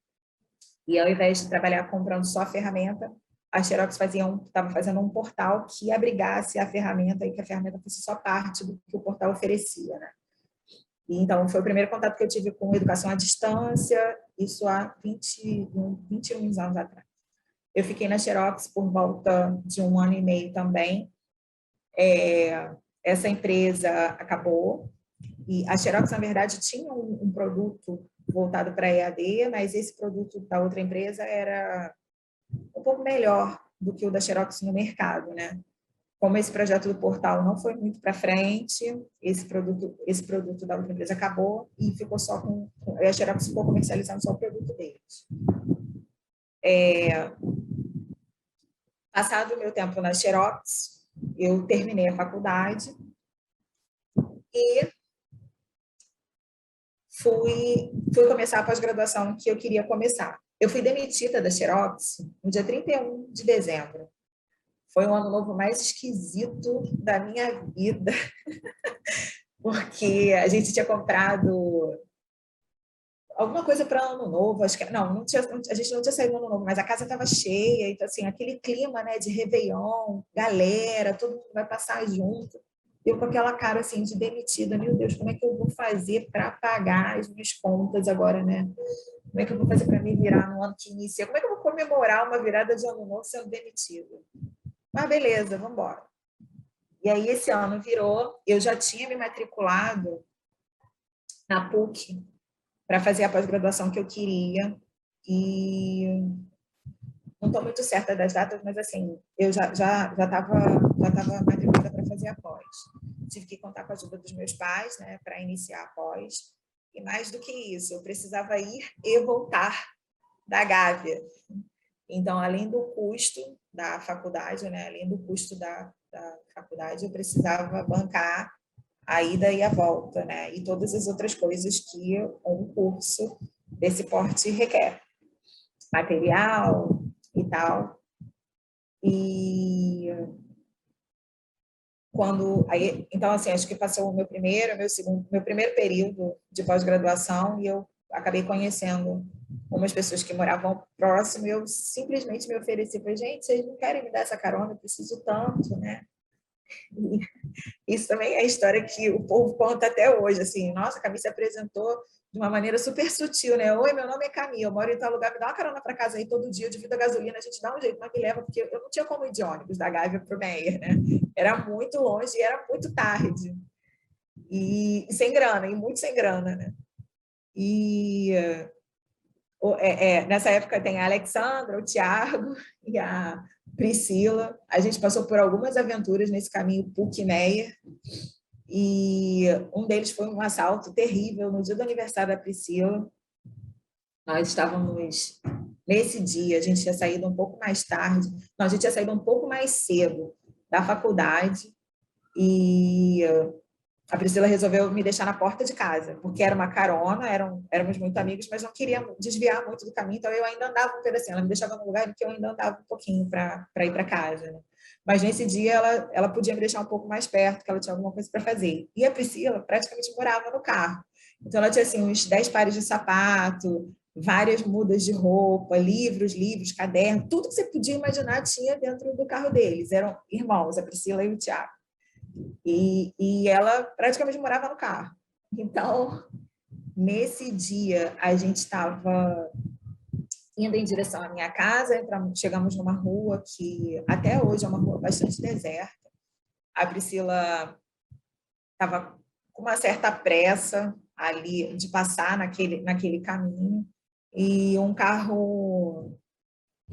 S2: E ao invés de trabalhar comprando só a ferramenta, a Xerox estava fazendo um portal que abrigasse a ferramenta e que a ferramenta fosse só parte do que o portal oferecia, né? E, então, foi o primeiro contato que eu tive com educação à distância, isso há 21 anos atrás. Eu fiquei na Xerox por volta de 1 ano e meio também. Essa empresa acabou, e a Xerox, na verdade, tinha um produto voltado para EAD, mas esse produto da outra empresa era um pouco melhor do que o da Xerox no mercado, né? Como esse projeto do portal não foi muito para frente, esse produto da outra empresa acabou e ficou só a Xerox ficou comercializando só o produto deles. Passado o meu tempo na Xerox, eu terminei a faculdade e fui começar a pós-graduação que eu queria começar. Eu fui demitida da Xerox no dia 31 de dezembro. Foi o ano novo mais esquisito da minha vida, porque a gente tinha comprado alguma coisa para ano novo, acho que a gente não tinha saído no ano novo, mas a casa estava cheia, então assim, aquele clima, né, de Réveillon, galera, todo mundo vai passar junto. Eu com aquela cara assim de demitida, meu Deus, como é que eu vou fazer para pagar as minhas contas agora, né? Como é que eu vou fazer para me virar no ano que inicia? Como é que eu vou comemorar uma virada de ano novo sendo demitida? Mas beleza, vamos embora. E aí esse ano virou, eu já tinha me matriculado na PUC para fazer a pós-graduação que eu queria e não estou muito certa das datas, mas assim, eu já estava matriculada para fazer a pós. Tive que contar com a ajuda dos meus pais, né, para iniciar a pós. E mais do que isso, eu precisava ir e voltar da Gávea. Então, além do custo da faculdade, né, além do custo da faculdade, eu precisava bancar a ida e a volta, né, e todas as outras coisas que um curso desse porte requer. Material e tal. E então assim, acho que passou o meu primeiro período de pós-graduação e eu acabei conhecendo umas pessoas que moravam próximo e eu simplesmente me ofereci para gente, vocês não querem me dar essa carona, eu preciso tanto, né? E isso também é a história que o povo conta até hoje, assim, nossa, a Camille se apresentou de uma maneira super sutil, né? Oi, meu nome é Camila, eu moro em tal lugar, me dá uma carona para casa aí todo dia, eu divido a gasolina, a gente dá um jeito, mas me leva, porque eu não tinha como ir de ônibus da Gávea para o Meier, né? Era muito longe e era muito tarde. E sem grana, e muito sem grana, né? E nessa época tem a Alexandra, o Tiago e a Priscila. A gente passou por algumas aventuras nesse caminho PUC-Meier, e um deles foi um assalto terrível no dia do aniversário da Priscila. Nós estávamos, nesse dia, a gente tinha saído um pouco mais tarde, não, a gente tinha saído um pouco mais cedo da faculdade, e a Priscila resolveu me deixar na porta de casa, porque era uma carona, éramos muito amigos, mas não queria desviar muito do caminho, então eu ainda andava um pedacinho. Ela me deixava num lugar em que eu ainda andava um pouquinho para ir para casa, né? Mas nesse dia ela podia me deixar um pouco mais perto, porque ela tinha alguma coisa para fazer. E a Priscila praticamente morava no carro. Então ela tinha assim, uns 10 pares de sapato, várias mudas de roupa, livros, cadernos, tudo que você podia imaginar tinha dentro do carro deles. Eram irmãos, a Priscila e o Tiago. E ela praticamente morava no carro. Então, nesse dia, a gente estava indo em direção à minha casa, chegamos numa rua que até hoje é uma rua bastante deserta. A Priscila estava com uma certa pressa ali de passar naquele caminho, e um carro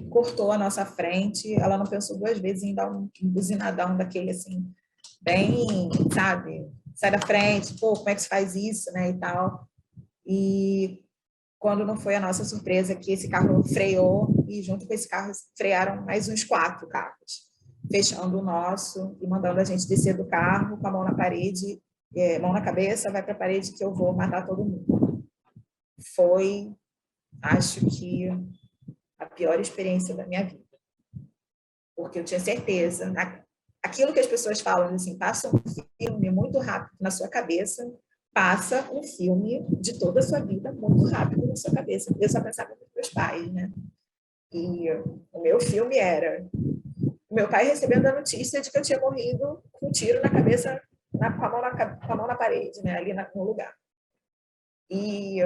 S2: cortou a nossa frente. Ela não pensou duas vezes em dar um buzinadão daquele assim, bem, sabe, sai da frente, pô, como é que se faz isso, né, e tal. E quando não foi a nossa surpresa que esse carro freou, e junto com esse carro frearam mais uns 4 carros, fechando o nosso e mandando a gente descer do carro com a mão na parede, mão na cabeça, vai para a parede que eu vou matar todo mundo. Foi, acho que, a pior experiência da minha vida. Porque eu tinha certeza, aquilo que as pessoas falam, assim, passa um filme muito rápido na sua cabeça, passa um filme de toda a sua vida muito rápido na sua cabeça. Eu só pensava nos meus pais, né? E o meu filme era meu pai recebendo a notícia de que eu tinha morrido com um tiro na cabeça, com a mão na parede, né? Ali no lugar. E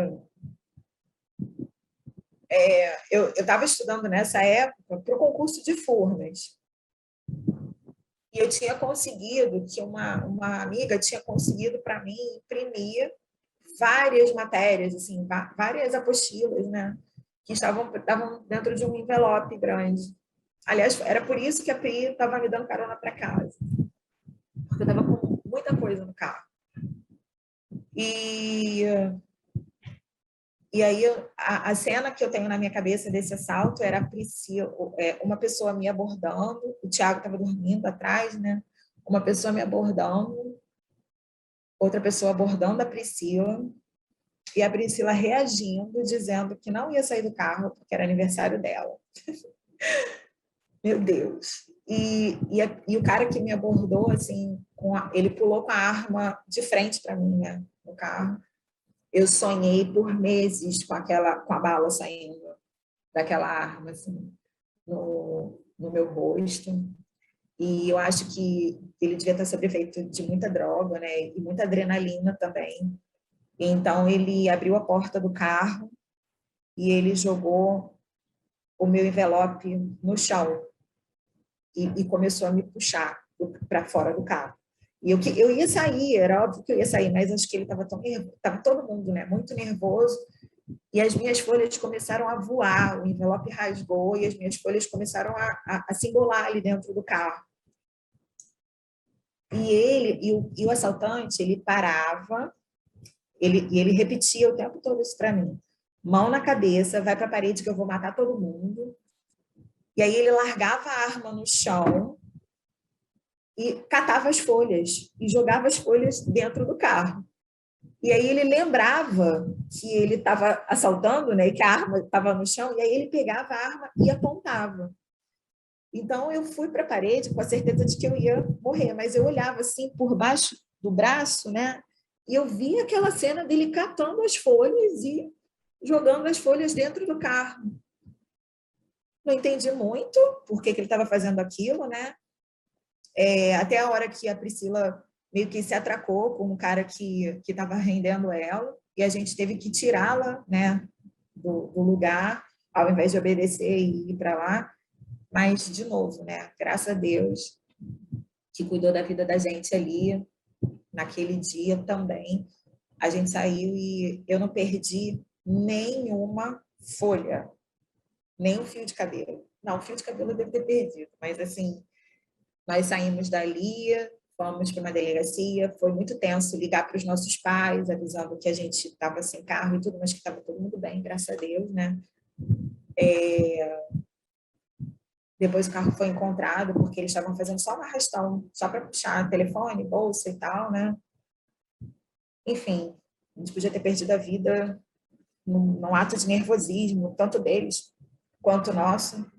S2: eu estava estudando nessa época para o concurso de Furnas. E eu tinha conseguido, que uma amiga tinha conseguido para mim imprimir várias matérias, assim, várias apostilas, né, que estavam dentro de um envelope grande. Aliás, era por isso que a Pri estava me dando carona para casa, porque eu estava com muita coisa no carro. E aí, a cena que eu tenho na minha cabeça desse assalto era a Priscila, uma pessoa me abordando, o Tiago estava dormindo atrás, né? Uma pessoa me abordando, outra pessoa abordando a Priscila, e a Priscila reagindo, dizendo que não ia sair do carro porque era aniversário dela. Meu Deus! E o cara que me abordou, assim, ele pulou com a arma de frente para mim, né, no carro. Eu sonhei por meses com a bala saindo daquela arma, assim, no meu rosto. E eu acho que ele devia estar sob efeito de muita droga, né? E muita adrenalina também. Então, ele abriu a porta do carro e ele jogou o meu envelope no chão e começou a me puxar para fora do carro. E eu ia sair, era óbvio que eu ia sair, mas acho que ele estava tão nervoso, estava todo mundo, né, muito nervoso, e as minhas folhas começaram a voar, o envelope rasgou e as minhas folhas começaram a se embolar ali dentro do carro. E o assaltante, ele parava, ele repetia o tempo todo isso para mim: mão na cabeça, vai para a parede que eu vou matar todo mundo. E aí ele largava a arma no chão e catava as folhas e jogava as folhas dentro do carro. E aí ele lembrava que ele estava assaltando, né, e que a arma estava no chão, e aí ele pegava a arma e apontava. Então eu fui para a parede com a certeza de que eu ia morrer, mas eu olhava assim por baixo do braço, né, e eu via aquela cena dele catando as folhas e jogando as folhas dentro do carro. Não entendi muito por que ele estava fazendo aquilo, né? Até a hora que a Priscila meio que se atracou com um cara que estava rendendo ela. e a gente teve que tirá-la, né, do lugar, ao invés de obedecer e ir para lá. Mas, de novo, né, graças a Deus, que cuidou da vida da gente ali, naquele dia também. A gente saiu e eu não perdi nenhuma folha, nem um fio de cabelo. Não, o fio de cabelo eu devo ter perdido, mas assim, nós saímos dali, fomos para uma delegacia, foi muito tenso ligar para os nossos pais, avisando que a gente estava sem carro e tudo, mas que estava todo mundo bem, graças a Deus, né? Depois o carro foi encontrado, porque eles estavam fazendo só uma arrastão, só para puxar telefone, bolsa e tal, né? Enfim, a gente podia ter perdido a vida num ato de nervosismo, tanto deles quanto nosso.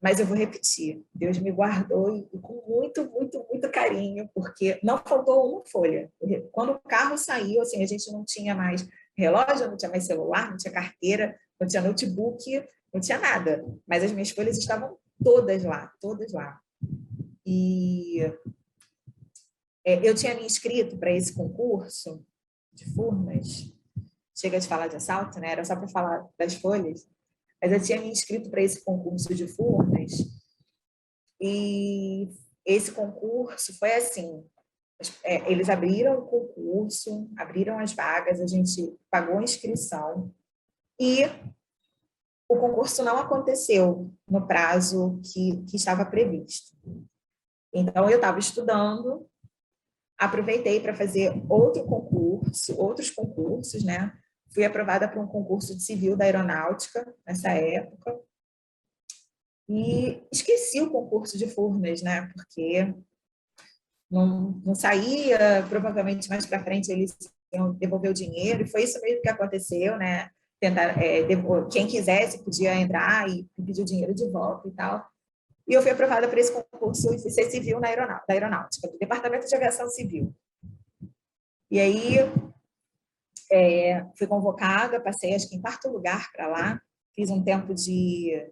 S2: Mas eu vou repetir, Deus me guardou e com muito, muito, muito carinho, porque não faltou uma folha. Quando o carro saiu, assim, a gente não tinha mais relógio, não tinha mais celular, não tinha carteira, não tinha notebook, não tinha nada. Mas as minhas folhas estavam todas lá, todas lá. E eu tinha me inscrito para esse concurso de Furnas, chega de falar de assalto, né? Era só para falar das folhas, mas eu tinha me inscrito para esse concurso de Furnas, e esse concurso foi assim, eles abriram o concurso, abriram as vagas, a gente pagou a inscrição, e o concurso não aconteceu no prazo que estava previsto. Então, eu estava estudando, aproveitei para fazer outros concursos, né? Fui aprovada para um concurso de civil da aeronáutica nessa época e esqueci o concurso de Furnas, né? Porque não saía, provavelmente mais para frente eles iam devolver o dinheiro, e foi isso mesmo que aconteceu, né? Tentar, quem quisesse podia entrar e pedir o dinheiro de volta e tal. E eu fui aprovada para esse concurso de ser civil da aeronáutica, do Departamento de Aviação Civil. E aí fui convocada, passei acho que em quarto lugar para lá, fiz um tempo de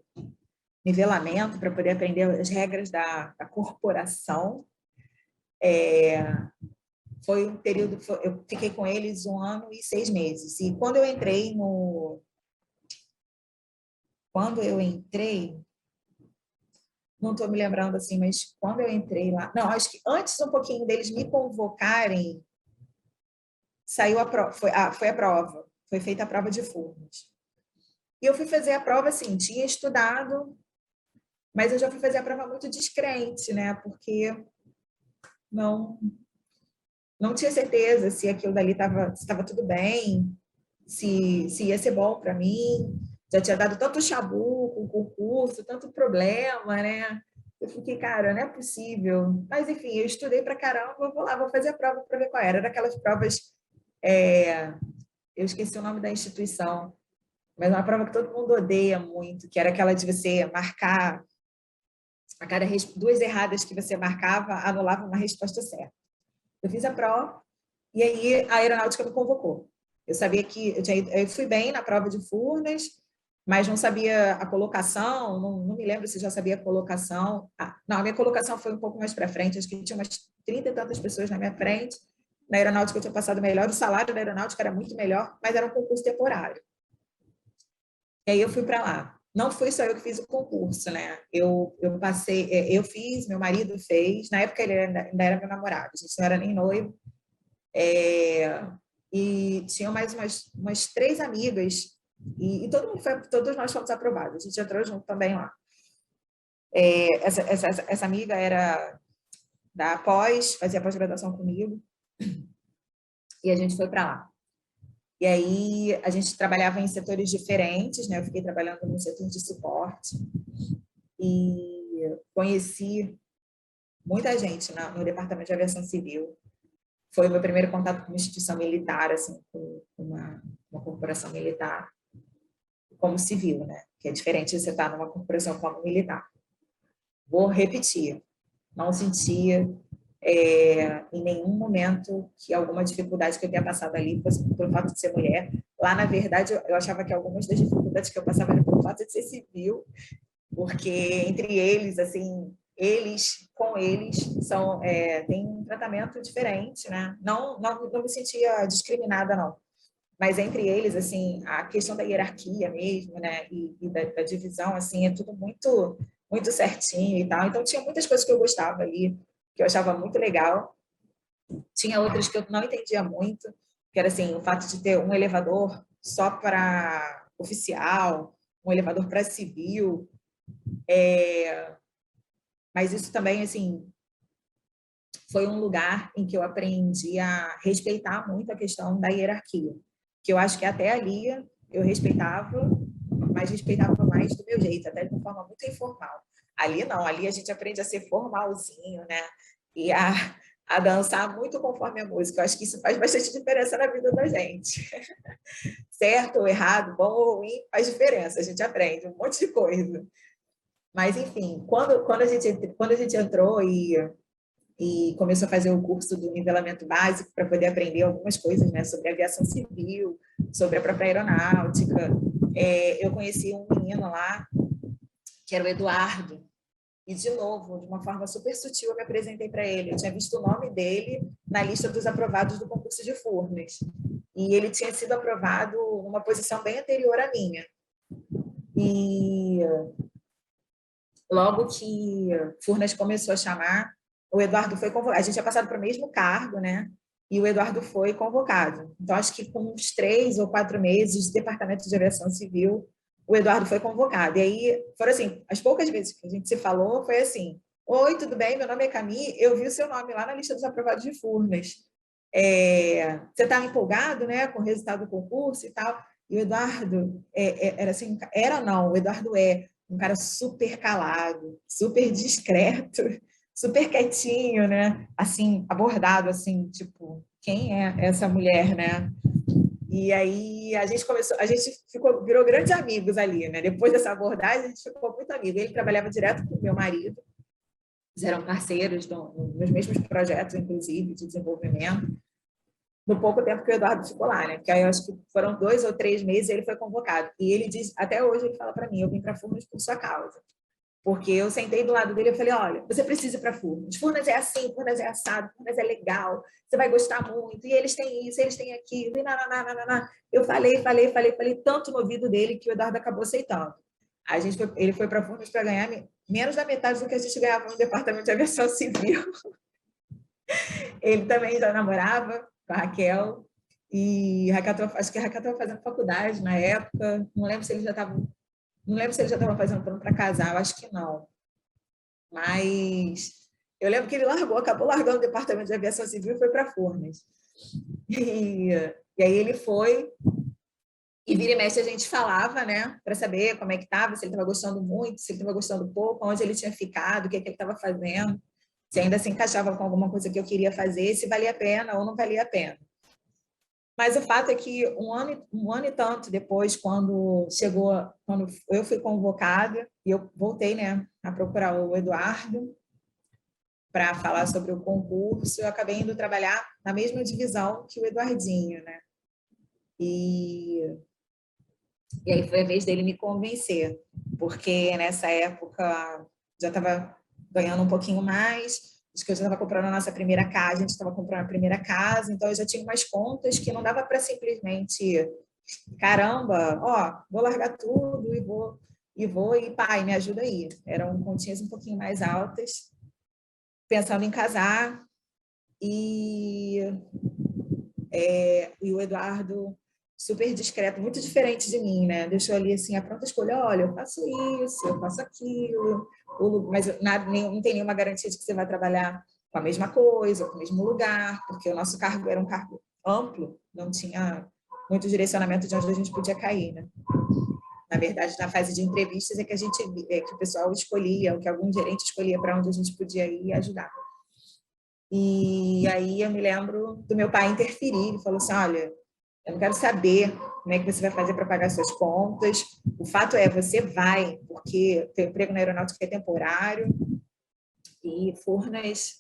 S2: nivelamento para poder aprender as regras da corporação. Foi um período, eu fiquei com eles 1 ano e 6 meses. E quando eu entrei, não estou me lembrando assim, mas quando eu entrei lá, não, acho que antes um pouquinho deles me convocarem, saiu a prova, foi a prova, foi feita a prova de Furnas. E eu fui fazer a prova assim, tinha estudado, mas eu já fui fazer a prova muito descrente, né? Porque não tinha certeza se aquilo dali estava tudo bem, se ia ser bom para mim. Já tinha dado tanto chabu com o concurso, tanto problema, né? Eu fiquei, cara, não é possível. Mas, enfim, eu estudei para caramba, vou lá, vou fazer a prova para ver qual era. Era aquelas provas, eu esqueci o nome da instituição, mas uma prova que todo mundo odeia muito, que era aquela de você marcar, a cada 2 erradas que você marcava, anulava uma resposta certa. Eu fiz a prova e aí a aeronáutica me convocou. Eu sabia que eu fui bem na prova de Furnas, mas não sabia a colocação, não me lembro se já sabia a colocação. Não, a minha colocação foi um pouco mais para frente, acho que tinha umas 30 e tantas pessoas na minha frente. Na aeronáutica eu tinha passado melhor, o salário da aeronáutica era muito melhor, mas era um concurso temporário. E aí eu fui para lá. Não fui só eu que fiz o concurso, né? Eu passei, eu fiz, meu marido fez. Na época ele ainda era meu namorado, a gente não era nem noivo. E tinham mais umas 3 amigas e todos nós fomos aprovados. A gente entrou junto também lá. Essa amiga era da pós, fazia pós-graduação comigo e a gente foi para lá. E aí a gente trabalhava em setores diferentes, né? Eu fiquei trabalhando no setor de suporte e conheci muita gente no Departamento de Aviação Civil. Foi o meu primeiro contato com uma instituição militar, assim, com uma corporação militar, como civil, né? Que é diferente de você estar numa corporação como militar. Vou repetir, não sentia em nenhum momento que alguma dificuldade que eu tenha passado ali fosse pelo fato de ser mulher. Lá, na verdade, eu achava que algumas das dificuldades que eu passava eram pelo fato de ser civil, porque entre eles, assim, com eles, tem um tratamento diferente, né? Não me sentia discriminada, não. mas entre eles, assim, a questão da hierarquia mesmo, né, e da divisão, assim, é tudo muito, muito certinho e tal. Então, tinha muitas coisas que eu gostava ali, que eu achava muito legal. Tinha outras que eu não entendia muito, que era, assim, o fato de ter um elevador só para oficial, um elevador para civil, mas isso também, assim, foi um lugar em que eu aprendi a respeitar muito a questão da hierarquia, que eu acho que até ali eu respeitava, mas respeitava mais do meu jeito, até de uma forma muito informal. Ali não, ali a gente aprende a ser formalzinho, né? E a dançar muito conforme a música. Eu acho que isso faz bastante diferença na vida da gente. Certo ou errado, bom ou ruim, faz diferença. A gente aprende um monte de coisa. Mas, enfim, quando a gente entrou e começou a fazer o curso do nivelamento básico para poder aprender algumas coisas, né, sobre aviação civil, sobre a própria aeronáutica. Eu conheci um menino lá, que era o Eduardo, e, de novo, de uma forma super sutil, eu me apresentei para ele. Eu tinha visto o nome dele na lista dos aprovados do concurso de Furnas, e ele tinha sido aprovado numa posição bem anterior à minha. E logo que Furnas começou a chamar, o Eduardo foi convocado. A gente tinha passado para o mesmo cargo, né? E o Eduardo foi convocado. Então, acho que com uns 3 ou 4 meses, o Departamento de Aviação Civil, o Eduardo foi convocado. E aí, foram assim, as poucas vezes que a gente se falou, foi assim: oi, tudo bem? Meu nome é Camille, eu vi o seu nome lá na lista dos aprovados de Furnas. Você está empolgado, né, com o resultado do concurso e tal? E o Eduardo era assim, era não, o Eduardo é um cara super calado, super discreto, super quietinho, né? Assim, abordado assim, tipo, quem é essa mulher, né? E aí a gente virou grandes amigos ali, né? Depois dessa abordagem, a gente ficou muito amigo. Ele trabalhava direto com o meu marido, eles eram parceiros nos mesmos projetos, inclusive, de desenvolvimento, no pouco tempo que o Eduardo ficou lá, né? Porque aí eu acho que foram 2 ou 3 meses e ele foi convocado. E ele diz, até hoje ele fala para mim, eu vim para Furnas por sua causa. Porque eu sentei do lado dele e falei, olha, você precisa ir para Furnas. Furnas é assim, Furnas é assado, Furnas é legal, você vai gostar muito. E eles têm isso, eles têm aquilo. E nananana. Eu falei tanto no ouvido dele que o Eduardo acabou aceitando. Ele foi para Furnas para ganhar menos da metade do que a gente ganhava no Departamento de Aviação Civil. Ele também já namorava com a Raquel, e acho que a Raquel estava fazendo faculdade na época, não lembro se ele já estava fazendo plano para casar, eu acho que não. Mas eu lembro que ele acabou largando o Departamento de Aviação Civil e foi para Furnas. E aí ele foi, e vira e mexe a gente falava, né, para saber como é que estava, se ele estava gostando muito, se ele estava gostando pouco, onde ele tinha ficado, o que ele estava fazendo, se ainda se encaixava com alguma coisa que eu queria fazer, se valia a pena ou não valia a pena. Mas o fato é que um ano e tanto depois, quando eu fui convocada, e eu voltei, né, a procurar o Eduardo para falar sobre o concurso, eu acabei indo trabalhar na mesma divisão que o Eduardinho, né? E aí foi a vez dele me convencer, porque nessa época já estava ganhando um pouquinho mais, acho que eu já estava comprando a nossa primeira casa, a gente estava comprando a primeira casa, então eu já tinha umas contas que não dava para simplesmente, caramba, ó, vou largar tudo e pai, me ajuda aí. Eram continhas um pouquinho mais altas, pensando em casar, e o Eduardo, super discreto, muito diferente de mim, né? Deixou ali assim a pronta escolha: olha, eu faço isso, eu faço aquilo, mas não tem nenhuma garantia de que você vai trabalhar com a mesma coisa, com o mesmo lugar, porque o nosso cargo era um cargo amplo, não tinha muito direcionamento de onde a gente podia cair, né? Na verdade, na fase de entrevistas que o pessoal escolhia, ou que algum gerente escolhia para onde a gente podia ir e ajudar. E aí eu me lembro do meu pai interferir, ele falou assim: olha, eu não quero saber como é que você vai fazer para pagar suas contas, o fato é, você vai, porque teu emprego na aeronáutica é temporário, e Furnas,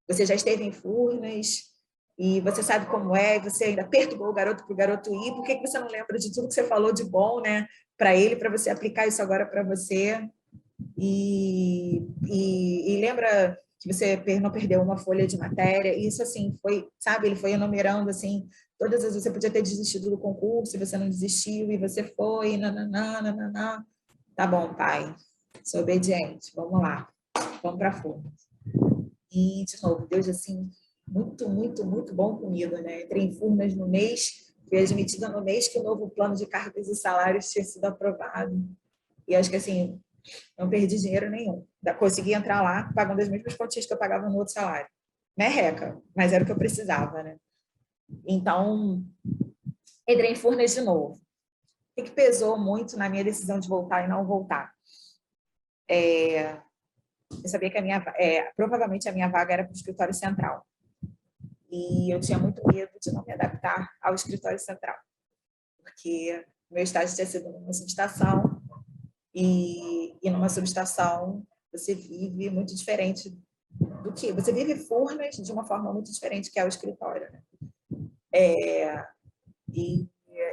S2: você já esteve em Furnas, e você sabe como é, você ainda perturbou o garoto para o garoto ir, por que você não lembra de tudo que você falou de bom, né, para ele, para você aplicar isso agora para você? E lembra que você não perdeu uma folha de matéria. Isso, assim, foi, sabe, ele foi enumerando, assim, todas as vezes você podia ter desistido do concurso, e você não desistiu, e você foi, nananã, nananã. Tá bom, pai, sou obediente, vamos lá, vamos para a Furnas. E, de novo, Deus, assim, muito, muito, muito bom comigo, né? Entrei em Furnas no mês, fui admitida no mês que o novo plano de cargos e salários tinha sido aprovado. E acho que, assim, não perdi dinheiro nenhum. Consegui entrar lá pagando as mesmas quantias que eu pagava no outro salário. Merreca, mas era o que eu precisava, né? Então, entrei em Furnas de novo. O que pesou muito na minha decisão de voltar e não voltar? Eu sabia que provavelmente a minha vaga era para o escritório central. E eu tinha muito medo de não me adaptar ao escritório central, porque meu estágio tinha sido numa subestação, e numa subestação você vive muito diferente do que... Você vive Furnas de uma forma muito diferente que é o escritório, né? E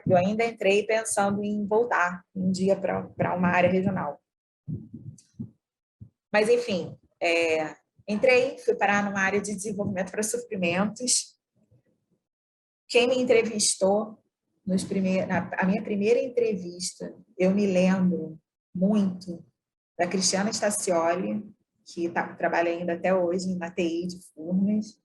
S2: eu ainda entrei pensando em voltar um dia para uma área regional. Mas, enfim, entrei, fui parar numa área de desenvolvimento para suprimentos. Quem me entrevistou, a minha primeira entrevista, eu me lembro muito da Cristiana Stacioli, que trabalha ainda até hoje na TI de Furnas.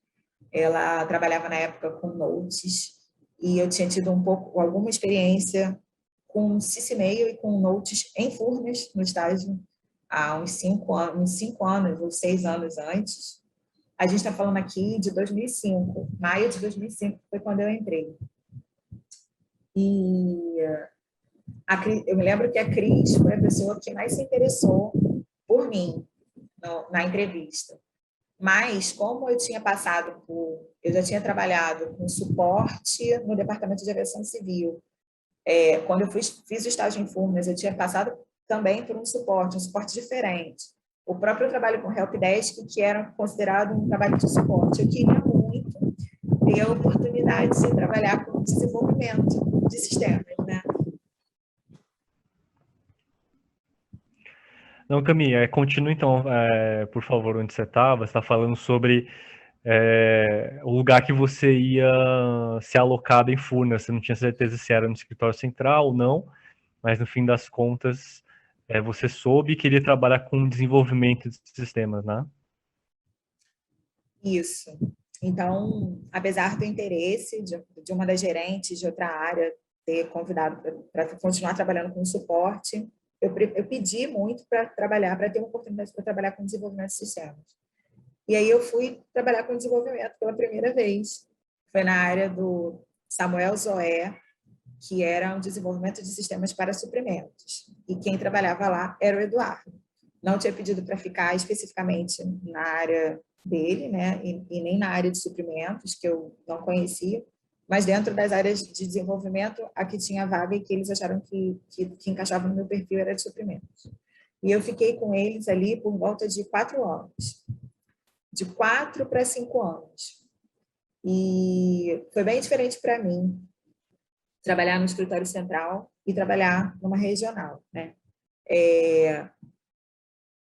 S2: Ela trabalhava na época com Notes, e eu tinha tido alguma experiência com CCMail e com Notes em Furnas, no estágio, há uns 5 anos ou 6 anos antes. A gente está falando aqui de 2005, maio de 2005 foi quando eu entrei. E eu me lembro que a Cris foi a pessoa que mais se interessou por mim na entrevista. Mas, como eu tinha eu já tinha trabalhado com suporte no Departamento de Aviação Civil. Quando eu fiz o estágio em Furnas, eu tinha passado também por um suporte diferente. O próprio trabalho com Helpdesk, que era considerado um trabalho de suporte. Eu queria muito ter a oportunidade de trabalhar com desenvolvimento de sistemas, né?
S1: Não, Camille, continua então, por favor, onde você estava. Você está falando sobre o lugar que você ia ser alocado em Furnas. Você não tinha certeza se era no escritório central ou não, mas no fim das contas, você soube e queria trabalhar com desenvolvimento de sistemas, né?
S2: Isso. Então, apesar do interesse de uma das gerentes de outra área ter convidado para continuar trabalhando com suporte, eu pedi muito para ter uma oportunidade para trabalhar com desenvolvimento de sistemas. E aí eu fui trabalhar com desenvolvimento pela primeira vez. Foi na área do Samuel Zoé, que era um desenvolvimento de sistemas para suprimentos. E quem trabalhava lá era o Eduardo. Não tinha pedido para ficar especificamente na área dele, né? E nem na área de suprimentos, que eu não conhecia, mas dentro das áreas de desenvolvimento, a que tinha vaga e que eles acharam que encaixava no meu perfil era de suprimentos. E eu fiquei com eles ali por volta de 4 anos. De 4 para 5 anos. E foi bem diferente para mim trabalhar no escritório central e trabalhar numa regional, né?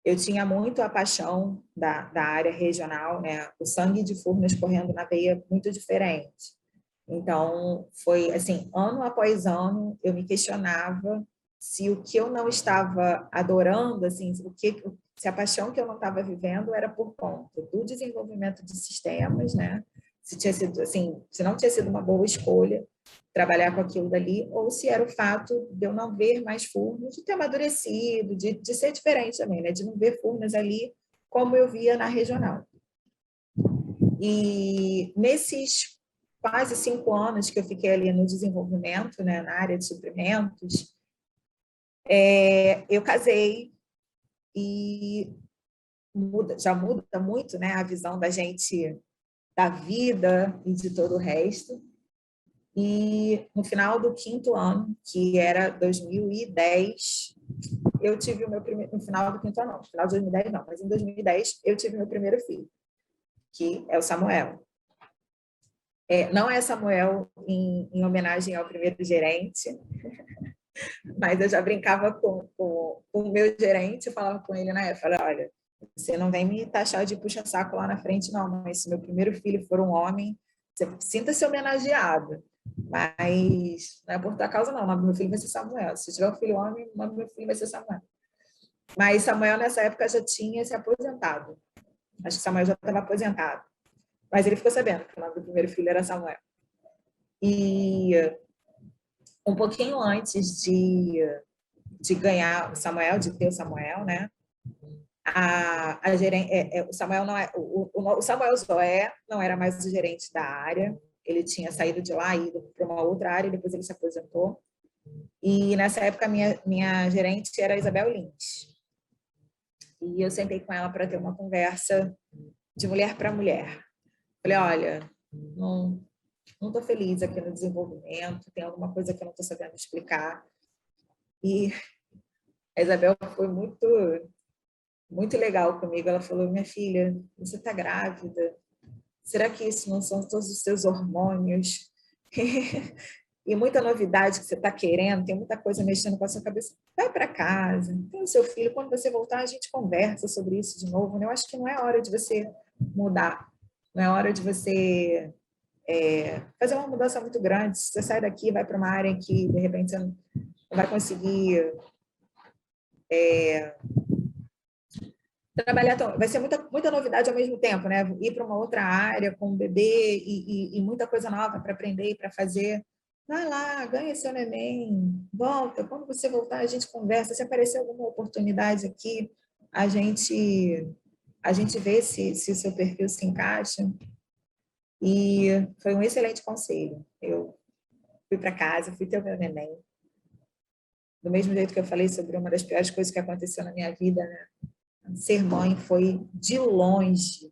S2: Eu tinha muito a paixão da área regional, né? O sangue de Furnas correndo na veia muito diferente. Então, foi assim, ano após ano, eu me questionava se o que eu não estava adorando, assim, se a paixão que eu não estava vivendo era por conta do desenvolvimento de sistemas, né? Se tinha sido assim, se não tinha sido uma boa escolha trabalhar com aquilo dali, ou se era o fato de eu não ver mais Furnas, de ter amadurecido, de ser diferente também, né? De não ver Furnas ali como eu via na regional. E nesses quase 5 anos que eu fiquei ali no desenvolvimento, né, na área de suprimentos, eu casei e já muda muito, né, a visão da gente da vida e de todo o resto. E no final do 5º ano, que era 2010, eu tive o meu primeiro... No final do 5º ano, não, no final de 2010 não, mas em 2010 eu tive meu primeiro filho, que é o Samuel. Não é Samuel em homenagem ao primeiro gerente, mas eu já brincava com o meu gerente, eu falava com ele na época, olha, Você não vem me taxar de puxa-saco lá na frente, não, mas se meu primeiro filho for um homem, você sinta-se homenageado. Mas não é por tua causa, não. O nome do meu filho vai ser Samuel. Se tiver um filho homem, o nome do meu filho vai ser Samuel. Mas Samuel, nessa época, já tinha se aposentado. Acho que Samuel já estava aposentado. Mas ele ficou sabendo que o nome do primeiro filho era Samuel. E um pouquinho antes de ganhar o Samuel, de ter o Samuel, né? A gerente, o Samuel não é, o Samuel Zoé não era mais o gerente da área. Ele tinha saído de lá e ido para uma outra área, e depois ele se aposentou. E nessa época, minha gerente era a Isabel Lins. E eu sentei com ela para ter uma conversa de mulher para mulher. Falei, olha, não estou feliz aqui no desenvolvimento, tem alguma coisa que eu não estou sabendo explicar. E a Isabel foi muito legal comigo. Ela falou, minha filha, você está grávida? Será que isso não são todos os seus hormônios? E muita novidade que você está querendo, tem muita coisa mexendo com a sua cabeça. Vai para casa, tem o seu filho, quando você voltar a gente conversa sobre isso de novo. Né? Eu acho que não é hora de você mudar, não é hora de você fazer uma mudança muito grande. Se você sai daqui, vai para uma área que, de repente, você não vai conseguir trabalhar, vai ser muita novidade ao mesmo tempo, né? Ir para uma outra área com um bebê e muita coisa nova para aprender e para fazer. Vai lá, ganha seu neném, volta. Quando você voltar, a gente conversa. Se aparecer alguma oportunidade aqui, a gente vê se o seu perfil se encaixa. E foi um excelente conselho. Eu fui para casa, fui ter o meu neném. Do mesmo jeito que eu falei sobre uma das piores coisas que aconteceu na minha vida, né? Ser mãe foi, de longe,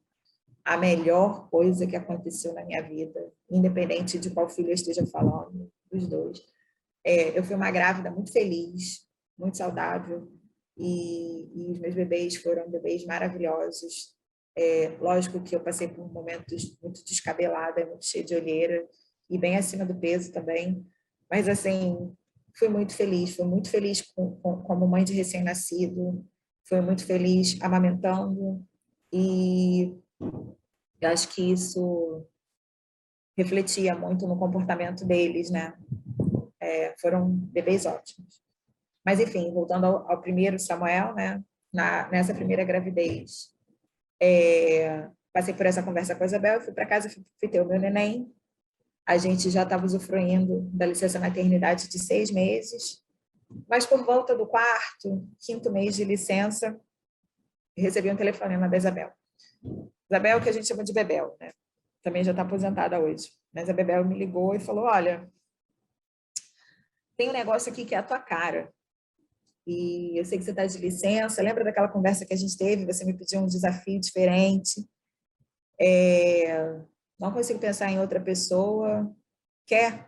S2: a melhor coisa que aconteceu na minha vida, independente de qual filho eu esteja falando, dos dois. Eu fui uma grávida muito feliz, muito saudável, e os meus bebês foram bebês maravilhosos. Lógico que eu passei por momentos muito descabelada, muito cheia de olheira, e bem acima do peso também, mas assim, fui muito feliz como mãe de recém-nascido, fui muito feliz amamentando, e eu acho que isso refletia muito no comportamento deles, né? Foram bebês ótimos. Mas, enfim, voltando ao primeiro Samuel, né? Nessa primeira gravidez, passei por essa conversa com a Isabel, fui para casa, fui ter o meu neném. A gente já estava usufruindo da licença maternidade de 6 meses, mas por volta do quarto, quinto mês de licença, recebi um telefonema da Isabel. Isabel, que a gente chama de Bebel, né? Também já está aposentada hoje. Mas a Bebel me ligou e falou, olha, tem um negócio aqui que é a tua cara. E eu sei que você está de licença. Lembra daquela conversa que a gente teve? Você me pediu um desafio diferente. Não consigo pensar em outra pessoa. Quer?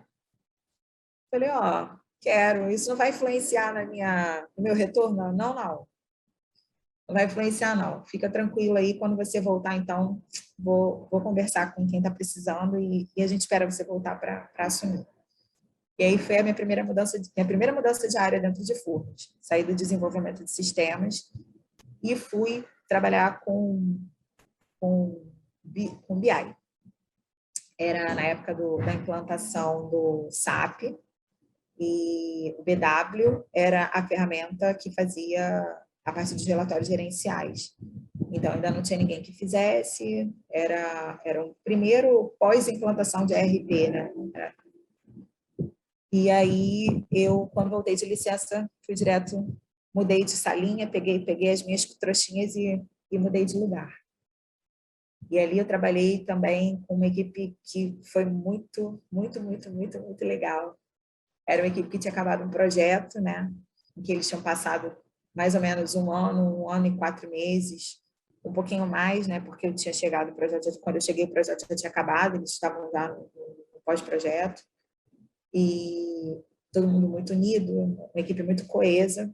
S2: Falei, ó, quero. Isso não vai influenciar no meu retorno? Não, não. Não vai influenciar, não. Fica tranquilo aí. Quando você voltar, então, vou conversar com quem está precisando e a gente espera você voltar para assumir. E aí foi a minha primeira mudança de área dentro de Furnas. Saí do desenvolvimento de sistemas e fui trabalhar com BI. Era na época da implantação do SAP, e o BW era a ferramenta que fazia a parte dos relatórios gerenciais. Então, ainda não tinha ninguém que fizesse, era o primeiro pós-implantação de ERP, né? E aí, quando voltei de licença, fui direto, mudei de salinha, peguei as minhas trouxinhas e mudei de lugar. E ali eu trabalhei também com uma equipe que foi muito, muito, muito, muito, muito legal. Era uma equipe que tinha acabado um projeto, né? Em que eles tinham passado mais ou menos um ano e 4 meses, um pouquinho mais, né? Porque eu tinha chegado, quando eu cheguei, o projeto já tinha acabado, eles estavam já no pós-projeto. E todo mundo muito unido, uma equipe muito coesa.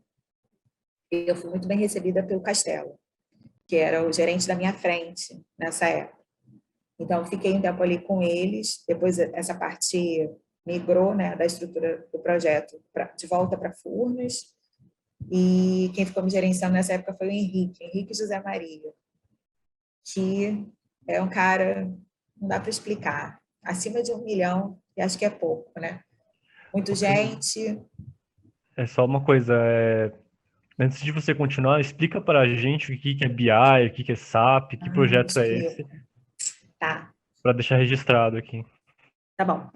S2: E eu fui muito bem recebida pelo Castelo, que era o gerente da minha frente nessa época. Então, fiquei um tempo ali com eles, depois essa parte migrou, né, da estrutura do projeto de volta para Furnas, E quem ficou me gerenciando nessa época foi o Henrique José Maria, que é um cara, não dá para explicar, acima de 1 milhão, e acho que é pouco, né? Muito gente.
S1: É só uma coisa, antes de você continuar, explica para a gente o que é BI, o que é SAP, que projeto é esse,
S2: Explico. Tá,
S1: para deixar registrado aqui.
S2: tá bom.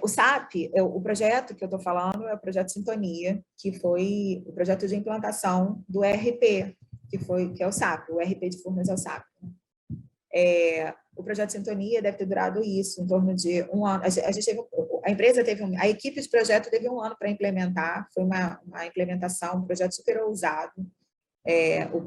S2: O SAP, o projeto que eu estou falando é o projeto Sintonia, que foi o projeto de implantação do ERP, que é o SAP, o ERP de Furnas é o SAP. O projeto Sintonia deve ter durado isso, em torno de 1 ano. A empresa a equipe de projeto teve 1 ano para implementar, foi uma implementação, um projeto super ousado.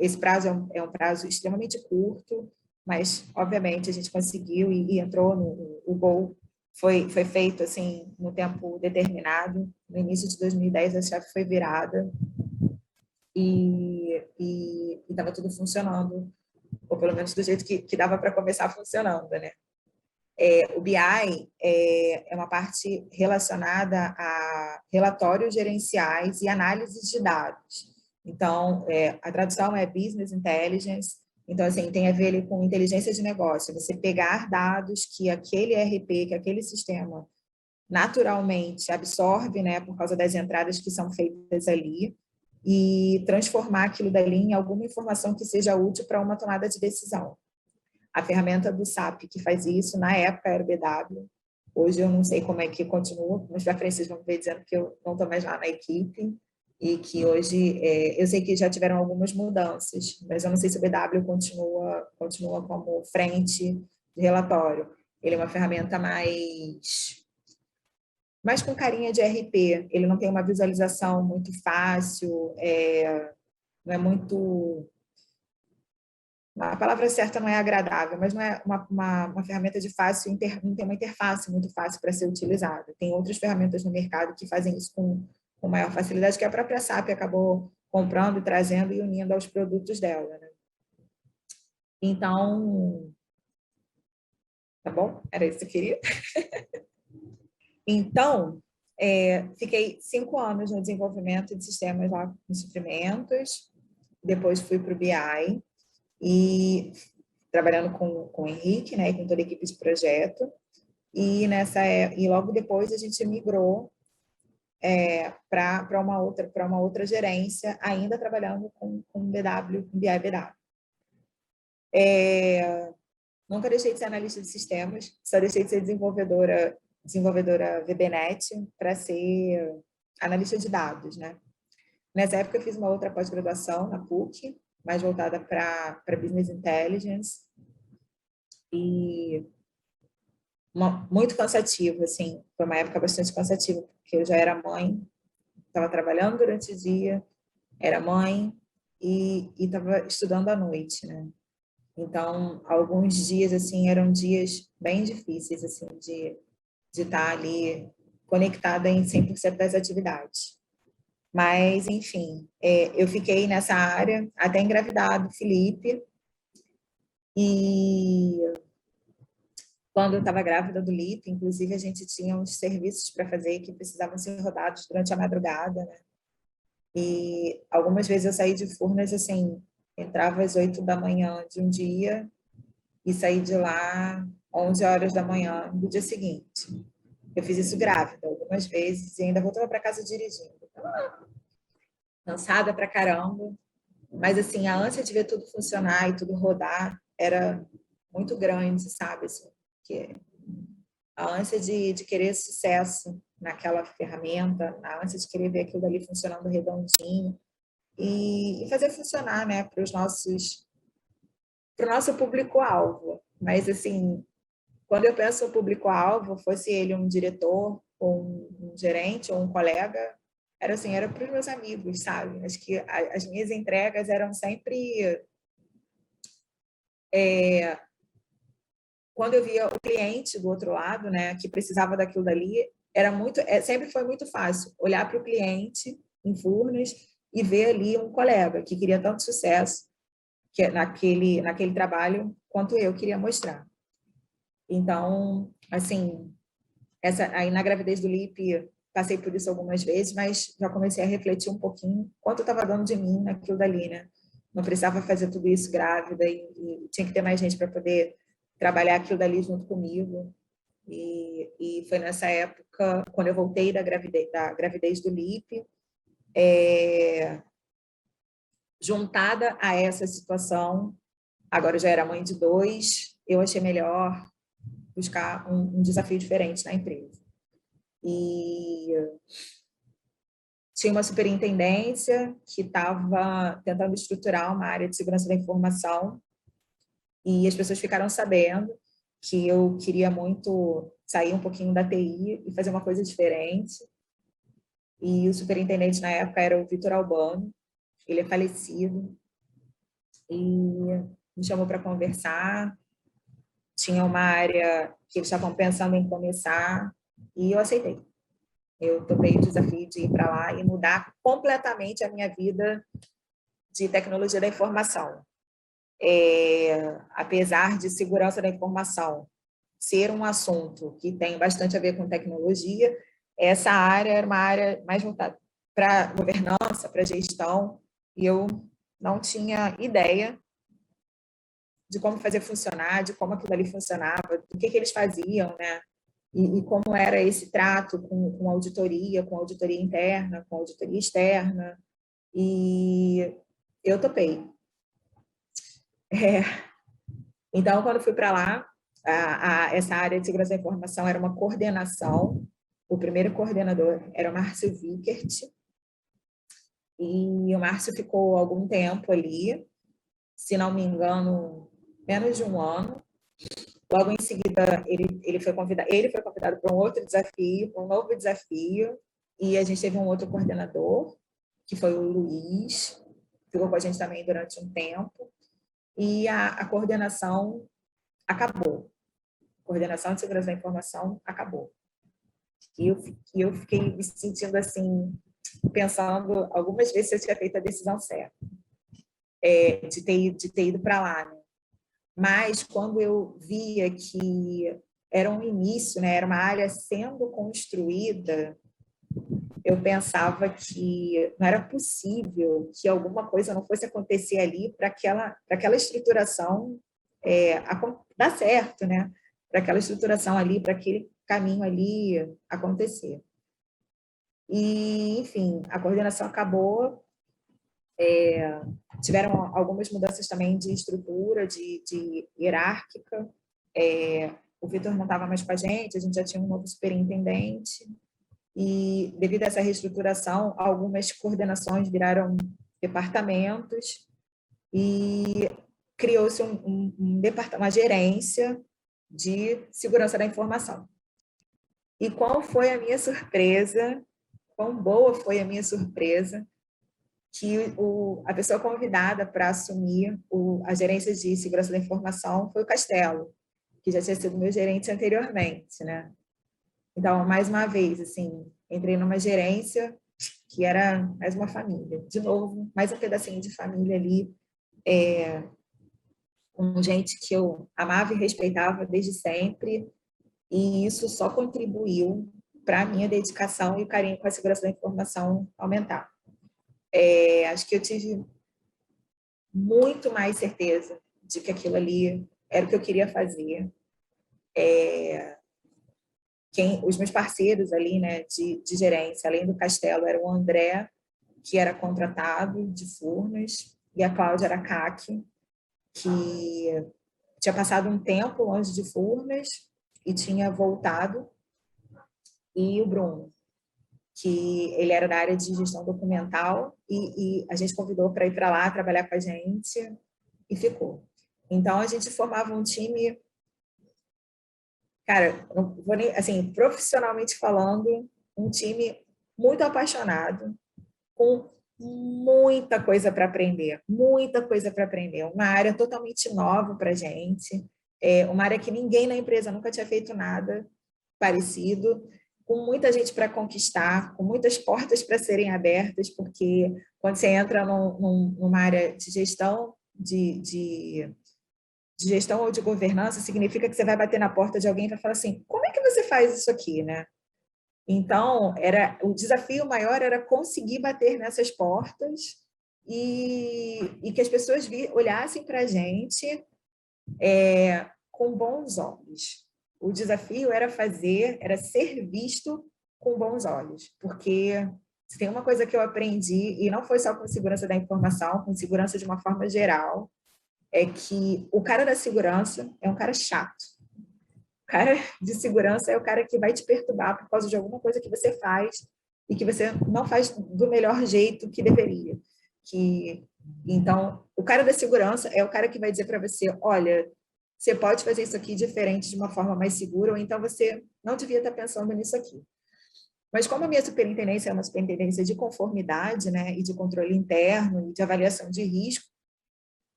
S2: Esse prazo é um prazo extremamente curto, mas, obviamente, a gente conseguiu e entrou o gol. Foi feito assim no tempo determinado. No início de 2010, a chave foi virada e estava tudo funcionando, ou pelo menos do jeito que dava para começar funcionando, né? O BI é uma parte relacionada a relatórios gerenciais e análises de dados. Então, a tradução é Business Intelligence. Então, assim, tem a ver ali com inteligência de negócio. Você pegar dados que aquele ERP, que aquele sistema naturalmente absorve, né, por causa das entradas que são feitas ali, e transformar aquilo dali em alguma informação que seja útil para uma tomada de decisão. A ferramenta do SAP que faz isso, na época era o BW, hoje eu não sei como é que continua, mas para frente vocês vão ver dizendo que eu não estou mais lá na equipe, e que hoje, eu sei que já tiveram algumas mudanças, mas eu não sei se o BW continua como frente de relatório. Ele é uma ferramenta mais com carinha de RP, ele não tem uma visualização muito fácil, não é muito... A palavra certa não é agradável, mas não é uma ferramenta de fácil, não tem uma interface muito fácil para ser utilizada. Tem outras ferramentas no mercado que fazem isso com maior facilidade, que a própria SAP acabou comprando, trazendo e unindo aos produtos dela, né? Então, tá bom? Era isso que eu queria. Então, fiquei 5 anos no desenvolvimento de sistemas lá com suprimentos, depois fui para o BI e trabalhando com o Henrique, né, e com toda a equipe de projeto, e logo depois a gente migrou para uma outra gerência, ainda trabalhando com BW, com BI BW. Nunca deixei de ser analista de sistemas, só deixei de ser desenvolvedora VBNet para ser analista de dados, né? Nessa época eu fiz uma outra pós-graduação na PUC, mais voltada para Business Intelligence, e muito cansativo, assim, foi uma época bastante cansativa, porque eu já era mãe, estava trabalhando durante o dia, era mãe e estava estudando à noite, né? Então, alguns dias, assim, eram dias bem difíceis, assim, de estar ali conectada em 100% das atividades. Mas, enfim, eu fiquei nessa área até engravidar do Felipe, e quando eu estava grávida do Lipe, inclusive, a gente tinha uns serviços para fazer que precisavam ser rodados durante a madrugada, né? E algumas vezes eu saí de Furnas, assim, entrava às 8 da manhã de um dia e saí de lá 11 horas da manhã do dia seguinte. Eu fiz isso grávida algumas vezes e ainda voltava para casa dirigindo. Cansada pra caramba, mas assim, a ânsia de ver tudo funcionar e tudo rodar era muito grande, sabe? Assim, que a ânsia de querer sucesso naquela ferramenta, a ânsia de querer ver aquilo dali funcionando redondinho e fazer funcionar, né, para o nosso público-alvo. Mas, assim, quando eu penso no público-alvo, fosse ele um diretor, ou um gerente, ou um colega, era assim, era para os meus amigos, sabe? Acho que as minhas entregas eram sempre... quando eu via o cliente do outro lado, né, que precisava daquilo dali, sempre foi muito fácil olhar para o cliente em Furnas e ver ali um colega que queria tanto sucesso naquele trabalho quanto eu queria mostrar. Então, assim, aí na gravidez do Lipe, passei por isso algumas vezes, mas já comecei a refletir um pouquinho quanto eu estava dando de mim naquilo dali, né? Não precisava fazer tudo isso grávida e tinha que ter mais gente para poder trabalhar aquilo dali junto comigo. E foi nessa época, quando eu voltei da gravidez do Lipe, juntada a essa situação, agora eu já era mãe de 2, eu achei melhor buscar um desafio diferente na empresa. E tinha uma superintendência que estava tentando estruturar uma área de segurança da informação e as pessoas ficaram sabendo que eu queria muito sair um pouquinho da TI e fazer uma coisa diferente. E o superintendente na época era o Vitor Albano, ele é falecido, e me chamou para conversar. Tinha uma área que eles estavam pensando em começar e eu aceitei. Eu tomei o desafio de ir para lá e mudar completamente a minha vida de tecnologia da informação. Apesar de segurança da informação ser um assunto que tem bastante a ver com tecnologia, essa área era uma área mais voltada para governança, para gestão, e eu não tinha ideia de como fazer funcionar, de como aquilo ali funcionava, do que eles faziam, né? E como era esse trato com auditoria interna, com auditoria externa, e eu topei. Então, quando fui para lá, essa área de segurança da informação era uma coordenação, o primeiro coordenador era o Márcio Vickert, e o Márcio ficou algum tempo ali, se não me engano, menos de um ano. Logo em seguida, ele foi convidado para um outro desafio, para um novo desafio, e a gente teve um outro coordenador, que foi o Luiz, ficou com a gente também durante um tempo, e a coordenação acabou. A coordenação de segurança da informação acabou. E eu fiquei me sentindo assim, pensando algumas vezes se eu tinha feito a decisão certa, de ter ido para lá, né? Mas quando eu via que era um início, né, era uma área sendo construída, eu pensava que não era possível que alguma coisa não fosse acontecer ali para aquela estruturação dar certo, né? Para aquela estruturação ali, para aquele caminho ali acontecer. E, enfim, a coordenação acabou, tiveram algumas mudanças também de estrutura, de hierárquica. O Vitor não estava mais com a gente já tinha um novo superintendente, e devido a essa reestruturação, algumas coordenações viraram departamentos e criou-se uma gerência de segurança da informação. E qual foi a minha surpresa, quão boa foi a minha surpresa, que a pessoa convidada para assumir a gerência de segurança da informação foi o Castelo, que já tinha sido meu gerente anteriormente, né? Então, mais uma vez, assim, entrei numa gerência que era mais uma família. De novo, mais um pedacinho de família ali, com gente que eu amava e respeitava desde sempre, e isso só contribuiu para a minha dedicação e o carinho com a segurança da informação aumentar. Acho que eu tive muito mais certeza de que aquilo ali era o que eu queria fazer. Os meus parceiros ali, né, de gerência, além do Castelo, era o André, que era contratado de Furnas, e a Cláudia Aracaki, que tinha passado um tempo longe de Furnas e tinha voltado, e o Bruno, que ele era da área de gestão documental, e a gente convidou para ir para lá trabalhar com a gente, e ficou. Então, a gente formava um time, cara, não vou nem, assim, profissionalmente falando, um time muito apaixonado, com muita coisa para aprender, muita coisa para aprender. Uma área totalmente nova para a gente, uma área que ninguém na empresa nunca tinha feito nada parecido, com muita gente para conquistar, com muitas portas para serem abertas, porque quando você entra numa área de gestão, de gestão ou de governança, significa que você vai bater na porta de alguém e vai falar assim, como é que você faz isso aqui, né? Então, o desafio maior era conseguir bater nessas portas e que as pessoas olhassem para a gente com bons olhos. O desafio era ser visto com bons olhos, porque se tem uma coisa que eu aprendi, e não foi só com segurança da informação, com segurança de uma forma geral, é que o cara da segurança é um cara chato. O cara de segurança é o cara que vai te perturbar por causa de alguma coisa que você faz e que você não faz do melhor jeito que deveria. Então, o cara da segurança é o cara que vai dizer para você, olha, você pode fazer isso aqui diferente de uma forma mais segura, ou então você não devia estar pensando nisso aqui. Mas como a minha superintendência é uma superintendência de conformidade, né, e de controle interno e de avaliação de risco,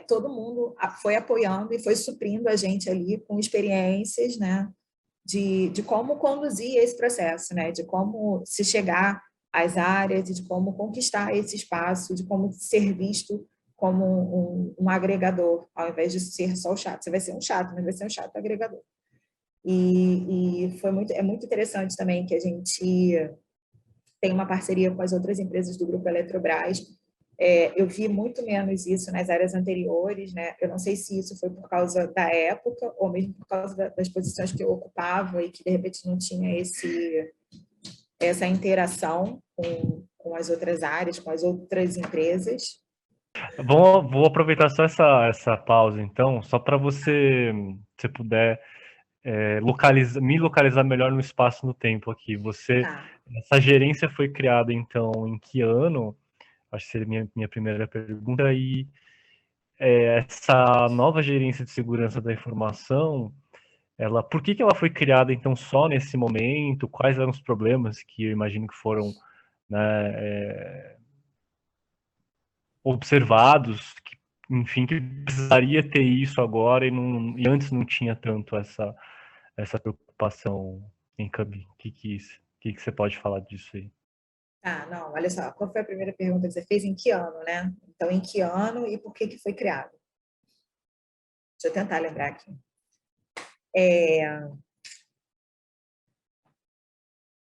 S2: todo mundo foi apoiando e foi suprindo a gente ali com experiências, né, de como conduzir esse processo, né, de como se chegar às áreas, de como conquistar esse espaço, de como ser visto como um agregador, ao invés de ser só o chato. Você vai ser um chato, mas vai ser um chato agregador. E é muito interessante também que a gente tem uma parceria com as outras empresas do Grupo Eletrobras. Eu vi muito menos isso nas áreas anteriores, né? Eu não sei se isso foi por causa da época ou mesmo por causa das posições que eu ocupava e que, de repente, não tinha essa interação com as outras áreas, com as outras empresas.
S1: Vou aproveitar só essa pausa, então, só para você, se puder, me localizar melhor no espaço no tempo aqui. Essa gerência foi criada, então, em que ano? Acho que seria minha primeira pergunta. E essa nova gerência de segurança da informação, por que ela foi criada, então, só nesse momento? Quais eram os problemas que eu imagino que foram, né, observados, enfim, que precisaria ter isso agora e antes não tinha tanto essa preocupação em cabine? O que você pode falar disso aí?
S2: Não, olha só, qual foi a primeira pergunta que você fez? Em que ano, né? Então, em que ano e por que foi criado? Deixa eu tentar lembrar aqui.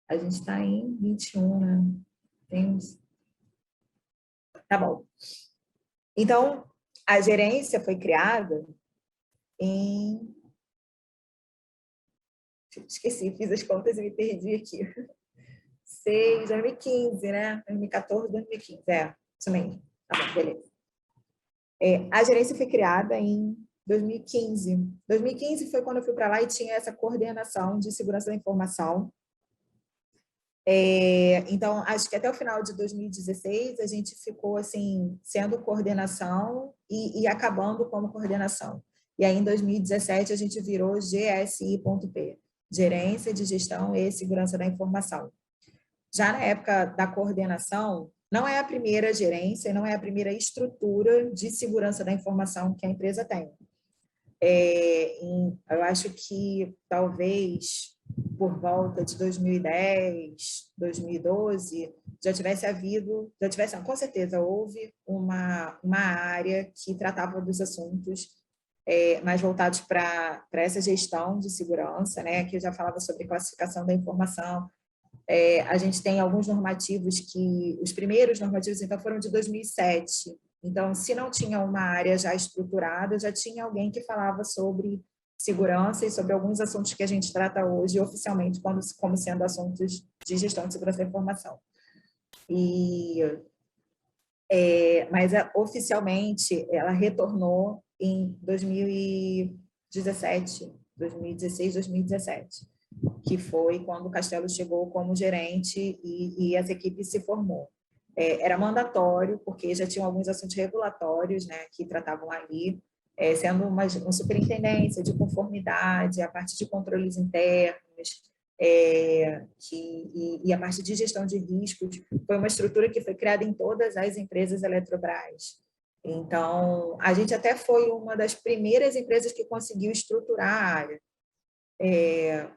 S2: A gente está em 21, né? Tá bom. Então, a gerência foi criada em... Esqueci, fiz as contas e me perdi aqui. 2015, né? 2014, 2015. Isso mesmo. Tá bom, beleza. A gerência foi criada em 2015. 2015 foi quando eu fui para lá e tinha essa coordenação de segurança da informação. Então, acho que até o final de 2016 a gente ficou assim, sendo coordenação e acabando como coordenação. E aí, em 2017, a gente virou GSI.P, Gerência de Gestão e Segurança da Informação. Já na época da coordenação, não é a primeira gerência, não é a primeira estrutura de segurança da informação que a empresa tem. Eu acho que talvez por volta de 2010, 2012, com certeza houve uma área que tratava dos assuntos mais voltados para essa gestão de segurança, né, que eu já falava sobre classificação da informação. A gente tem alguns normativos os primeiros normativos, então, foram de 2007. Então, se não tinha uma área já estruturada, já tinha alguém que falava sobre segurança e sobre alguns assuntos que a gente trata hoje oficialmente como sendo assuntos de gestão de segurança da informação. Mas oficialmente ela retornou em 2016, 2017, que foi quando o Castelo chegou como gerente e essa equipe se formou. Era mandatório, porque já tinham alguns assuntos regulatórios, né, que tratavam ali, sendo uma superintendência de conformidade, a parte de controles internos, e a parte de gestão de riscos. Foi uma estrutura que foi criada em todas as empresas Eletrobras. Então, a gente até foi uma das primeiras empresas que conseguiu estruturar a área.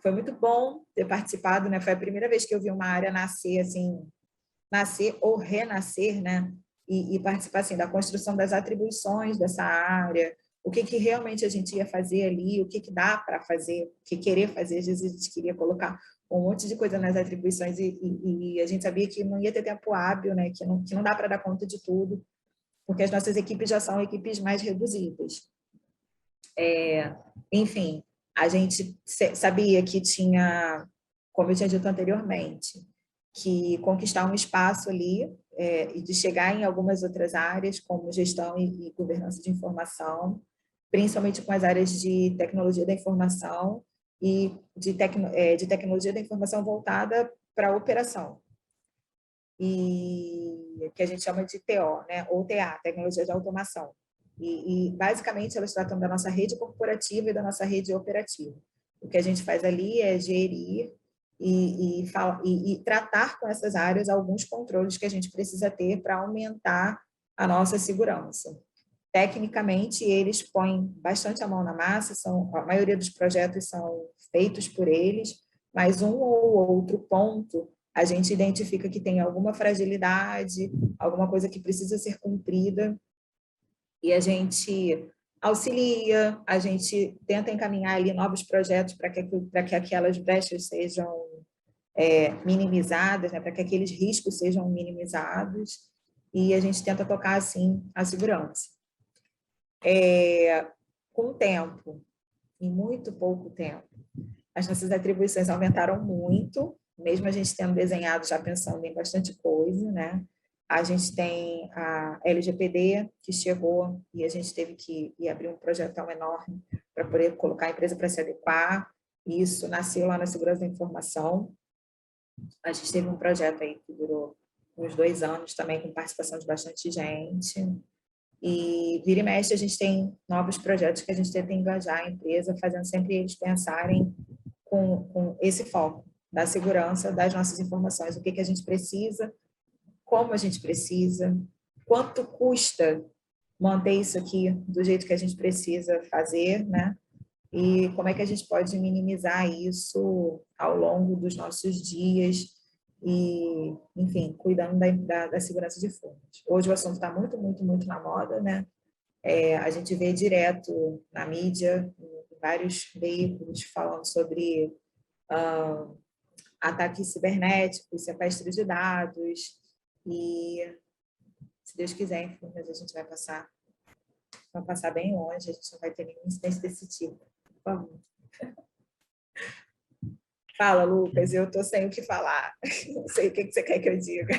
S2: Foi muito bom ter participado, né? Foi a primeira vez que eu vi uma área nascer, assim, nascer ou renascer, né? E participar assim, da construção das atribuições dessa área, o que realmente a gente ia fazer ali, o que dá para fazer, o que querer fazer. Às vezes a gente queria colocar um monte de coisa nas atribuições e a gente sabia que não ia ter tempo hábil, né? Que não dá para dar conta de tudo, porque as nossas equipes já são equipes mais reduzidas. Enfim, a gente sabia que tinha, como eu tinha dito anteriormente, que conquistar um espaço ali e de chegar em algumas outras áreas, como gestão e governança de informação, principalmente com as áreas de tecnologia da informação e de tecnologia da informação voltada para a operação, e que a gente chama de TO, né? Ou TA, Tecnologia de Automação. Basicamente, elas tratam da nossa rede corporativa e da nossa rede operativa. O que a gente faz ali é gerir e tratar com essas áreas alguns controles que a gente precisa ter para aumentar a nossa segurança. Tecnicamente, eles põem bastante a mão na massa, a maioria dos projetos são feitos por eles, mas um ou outro ponto a gente identifica que tem alguma fragilidade, alguma coisa que precisa ser cumprida, e a gente auxilia, a gente tenta encaminhar ali novos projetos para que aquelas brechas sejam minimizadas, né, para que aqueles riscos sejam minimizados, e a gente tenta tocar, assim, a segurança. Com o tempo, em muito pouco tempo, as nossas atribuições aumentaram muito, mesmo a gente tendo desenhado já pensando em bastante coisa, né? A gente tem a LGPD, que chegou e a gente teve que ir abrir um projetão enorme para poder colocar a empresa para se adequar. Isso nasceu lá na Segurança da Informação. A gente teve um projeto aí que durou uns 2 anos também, com participação de bastante gente. E vira e mexe, a gente tem novos projetos que a gente tenta engajar a empresa, fazendo sempre eles pensarem com esse foco da segurança das nossas informações, o que a gente precisa, como a gente precisa, quanto custa manter isso aqui do jeito que a gente precisa fazer, né? E como é que a gente pode minimizar isso ao longo dos nossos dias e, enfim, cuidando da segurança de fontes. Hoje o assunto está muito, muito, muito na moda, né? A gente vê direto na mídia, em vários veículos, falando sobre ataques cibernéticos, sequestro de dados, e, se Deus quiser, enfim, a gente vai passar bem longe, a gente não vai ter nenhum incidente desse tipo. Por favor. Fala, Lucas, eu estou sem o que falar. Não sei o que você quer que eu diga.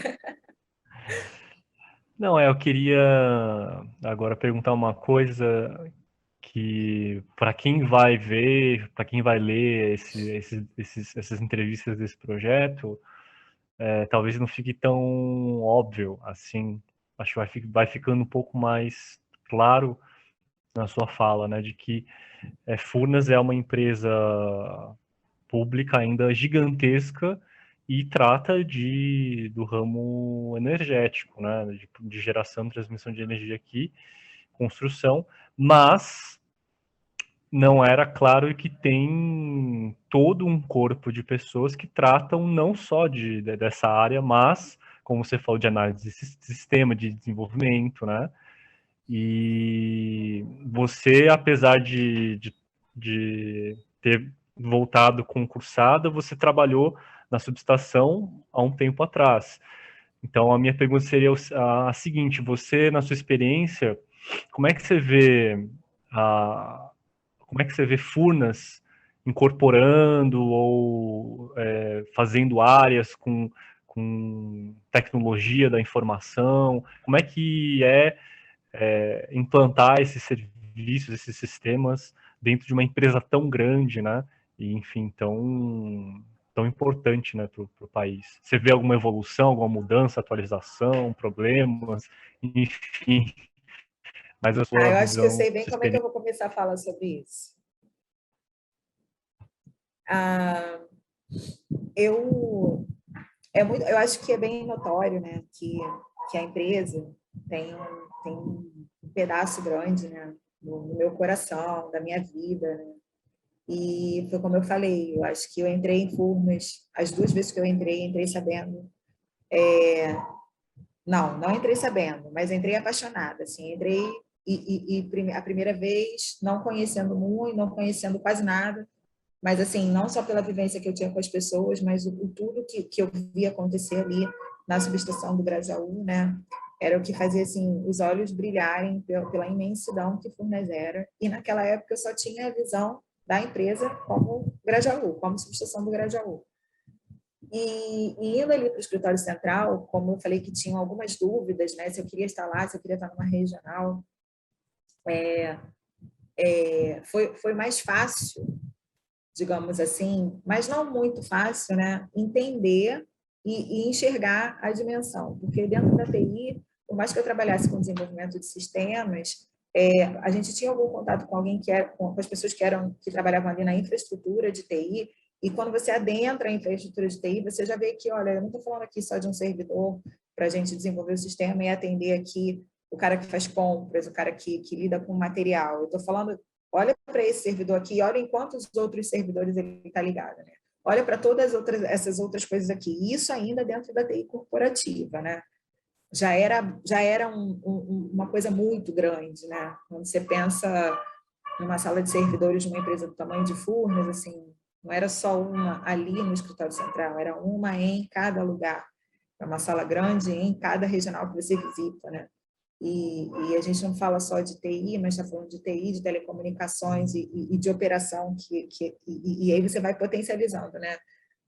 S1: Não, eu queria agora perguntar uma coisa que, para quem vai ver, para quem vai ler essas entrevistas desse projeto, talvez não fique tão óbvio assim. Acho que vai ficando um pouco mais claro na sua fala, né, de que Furnas é uma empresa pública ainda gigantesca e trata do ramo energético, né, de geração e transmissão de energia aqui, construção, mas não era claro que tem todo um corpo de pessoas que tratam não só dessa área, mas, como você falou, de análise de sistema, de desenvolvimento, né? E você, apesar de ter voltado concursada, você trabalhou na subestação há um tempo atrás. Então, a minha pergunta seria a seguinte: você, na sua experiência, como é que você vê Furnas incorporando ou fazendo áreas com tecnologia da informação? Como é que implantar esses serviços, esses sistemas dentro de uma empresa tão grande, né? E, enfim, tão importante, né, para o país. Você vê alguma evolução, alguma mudança, atualização, problemas, enfim, mas a sua
S2: Eu acho que eu
S1: visão,
S2: sei bem
S1: sua
S2: como é que eu
S1: experiência.
S2: vou começar a falar sobre isso. Eu acho que é bem notório, né, que a empresa tem um pedaço grande, né, no meu coração, da minha vida, né? E foi como eu falei, eu acho que eu entrei em Furnas, as 2 vezes que eu entrei sabendo. Não entrei sabendo, mas entrei apaixonada, assim, entrei a primeira vez não conhecendo muito, não conhecendo quase nada, mas assim, não só pela vivência que eu tinha com as pessoas, mas o tudo que eu via acontecer ali na subestação do Grajaú, né? Era o que fazia assim os olhos brilharem pela imensidão que Furnas era. E naquela época eu só tinha a visão da empresa como Grajaú, como subestação do Grajaú. E indo ali para o escritório central, como eu falei que tinham algumas dúvidas, né? Se eu queria estar lá, se eu queria estar numa regional, foi mais fácil, digamos assim, mas não muito fácil, né? Entender e enxergar a dimensão, porque dentro da TI, por mais que eu trabalhasse com desenvolvimento de sistemas, a gente tinha algum contato com alguém que era, com as pessoas que trabalhavam ali na infraestrutura de TI, e quando você adentra a infraestrutura de TI, você já vê que, olha, eu não estou falando aqui só de um servidor para a gente desenvolver o sistema e atender aqui o cara que faz compras, o cara que lida com material. Eu estou falando, olha para esse servidor aqui, olha em quantos outros servidores ele está ligado, né? Olha para todas essas outras coisas aqui. Isso ainda dentro da TI corporativa, né? Já era uma coisa muito grande, né? Quando você pensa numa sala de servidores de uma empresa do tamanho de Furnas, assim, não era só uma ali no escritório central, era uma em cada lugar. É uma sala grande em cada regional que você visita, né? E a gente não fala só de TI, mas está falando de TI, de telecomunicações e de operação, e aí você vai potencializando, né?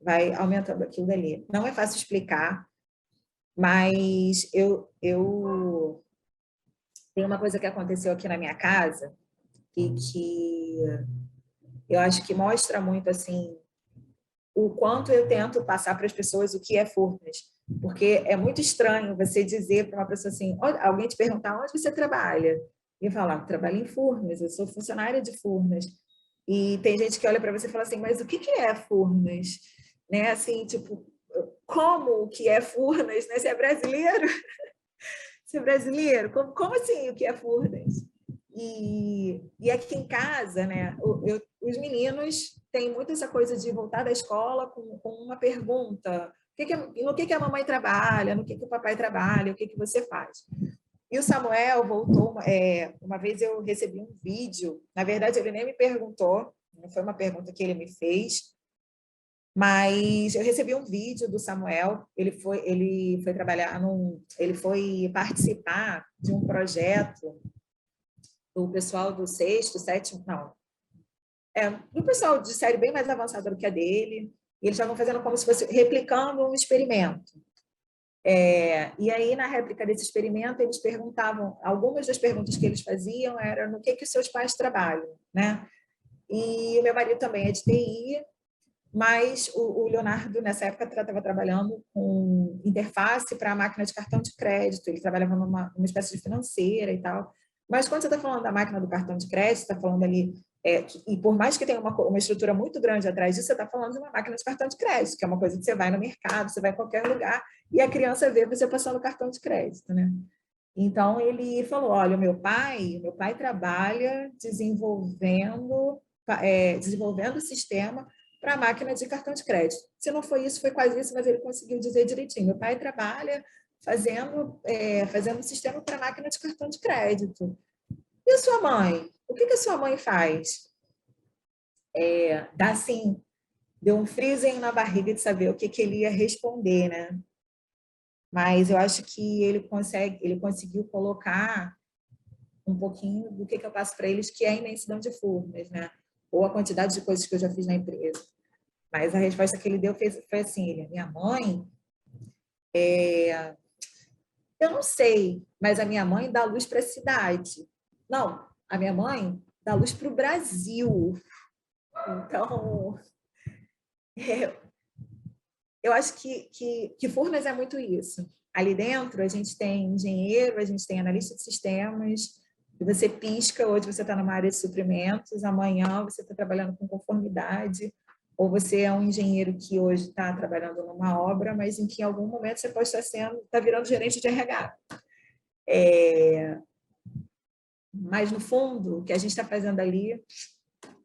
S2: Vai aumentando aquilo dali. Não é fácil explicar, mas tem uma coisa que aconteceu aqui na minha casa e que eu acho que mostra muito assim o quanto eu tento passar para as pessoas o que é Furnas, porque é muito estranho você dizer para uma pessoa assim, alguém te perguntar onde você trabalha, e falar, trabalho em Furnas, eu sou funcionária de Furnas, e tem gente que olha para você e fala assim, mas o que é Furnas? Né? Assim, tipo, como que é Furnas? Né? Você é brasileiro? Você é brasileiro? Como assim o que é Furnas? E aqui em casa, né, os meninos têm muito essa coisa de voltar da escola com uma pergunta: no que a mamãe trabalha, no que o papai trabalha, o que você faz? E o Samuel voltou, uma vez eu recebi um vídeo, na verdade ele nem me perguntou, não foi uma pergunta que ele me fez, mas eu recebi um vídeo do Samuel, ele foi trabalhar ele foi participar de um projeto do pessoal do sexto, sétimo, não, do pessoal de série bem mais avançada do que a dele, e eles estavam fazendo como se fosse replicando um experimento. E aí, na réplica desse experimento, eles perguntavam, algumas das perguntas que eles faziam eram no que os seus pais trabalham, né? E o meu marido também é de TI, mas o Leonardo, nessa época, estava trabalhando com interface para a máquina de cartão de crédito, ele trabalhava numa espécie de financeira e tal. Mas quando você está falando da máquina do cartão de crédito, está falando ali, e por mais que tenha uma estrutura muito grande atrás disso, você está falando de uma máquina de cartão de crédito, que é uma coisa que você vai no mercado, você vai em qualquer lugar, e a criança vê você passando o cartão de crédito, né? Então, ele falou, olha, meu pai trabalha desenvolvendo o sistema para a máquina de cartão de crédito. Se não foi isso, foi quase isso, mas ele conseguiu dizer direitinho. Meu pai trabalha fazendo um sistema para a máquina de cartão de crédito. E a sua mãe? O que a sua mãe faz? Dá assim, deu um friozinho na barriga de saber o que ele ia responder, né? Mas eu acho que ele conseguiu colocar um pouquinho do que eu passo para eles, que é a imensidão de Furnas, né? Ou a quantidade de coisas que eu já fiz na empresa. Mas a resposta que ele deu foi assim, minha mãe, eu não sei, mas a minha mãe dá luz para a cidade. Não, a minha mãe dá luz para o Brasil. Então, eu acho que Furnas é muito isso. Ali dentro, a gente tem engenheiro, a gente tem analista de sistemas, e você pisca, hoje você está numa área de suprimentos, amanhã você está trabalhando com conformidade, ou você é um engenheiro que hoje está trabalhando numa obra, mas em que em algum momento você pode está virando gerente de RH. Mas, no fundo, o que a gente está fazendo ali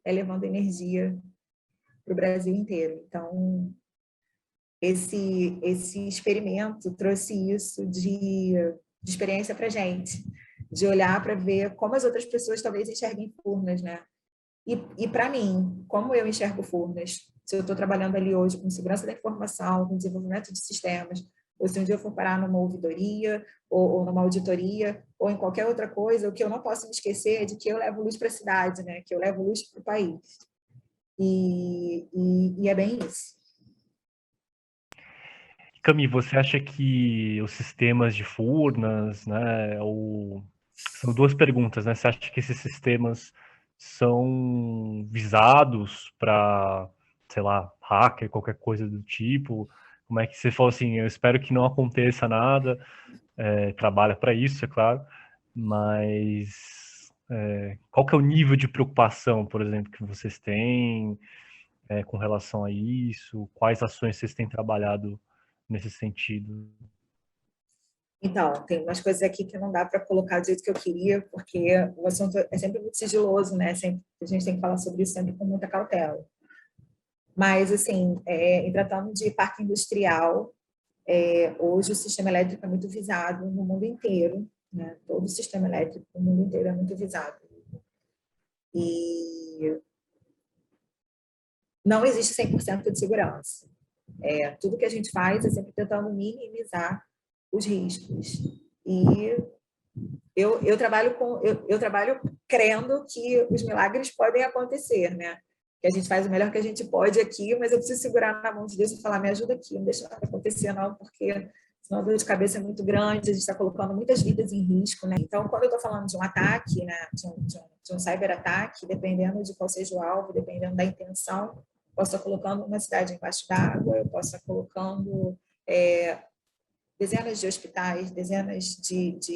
S2: é levando energia para o Brasil inteiro. Então, esse experimento trouxe isso de experiência para a gente, de olhar para ver como as outras pessoas talvez enxerguem Furnas, né? E para mim, como eu enxergo Furnas, se eu estou trabalhando ali hoje com segurança da informação, com desenvolvimento de sistemas, ou se um dia eu for parar numa ouvidoria, ou numa auditoria, ou em qualquer outra coisa, o que eu não posso me esquecer é de que eu levo luz para a cidade, né? Que eu levo luz para o país. E é bem isso.
S1: Cami, você acha que os sistemas de Furnas, né, são duas perguntas, né? Você acha que esses sistemas são visados para, sei lá, hacker, qualquer coisa do tipo? Como é que você falou assim? Eu espero que não aconteça nada. Trabalha para isso, é claro, mas qual que é o nível de preocupação, por exemplo, que vocês têm com relação a isso? Quais ações vocês têm trabalhado nesse sentido?
S2: Então, tem umas coisas aqui que não dá para colocar do jeito que eu queria, porque o assunto é sempre muito sigiloso, né? Sempre, a gente tem que falar sobre isso sempre com muita cautela. Mas, assim, em tratando de parque industrial, hoje o sistema elétrico é muito visado no mundo inteiro, né? Todo o sistema elétrico no mundo inteiro é muito visado. E não existe 100% de segurança. Tudo que a gente faz é sempre tentando minimizar os riscos. E eu trabalho crendo que os milagres podem acontecer, né? Que a gente faz o melhor que a gente pode aqui, mas eu preciso segurar na mão de Deus e falar, me ajuda aqui, não deixa nada acontecer não, porque senão a dor de cabeça é muito grande, a gente está colocando muitas vidas em risco, né? Então, quando eu estou falando de um ataque, né, de um cyberataque, dependendo de qual seja o alvo, dependendo da intenção, posso estar colocando uma cidade embaixo d'água, eu posso estar colocando dezenas de hospitais, dezenas de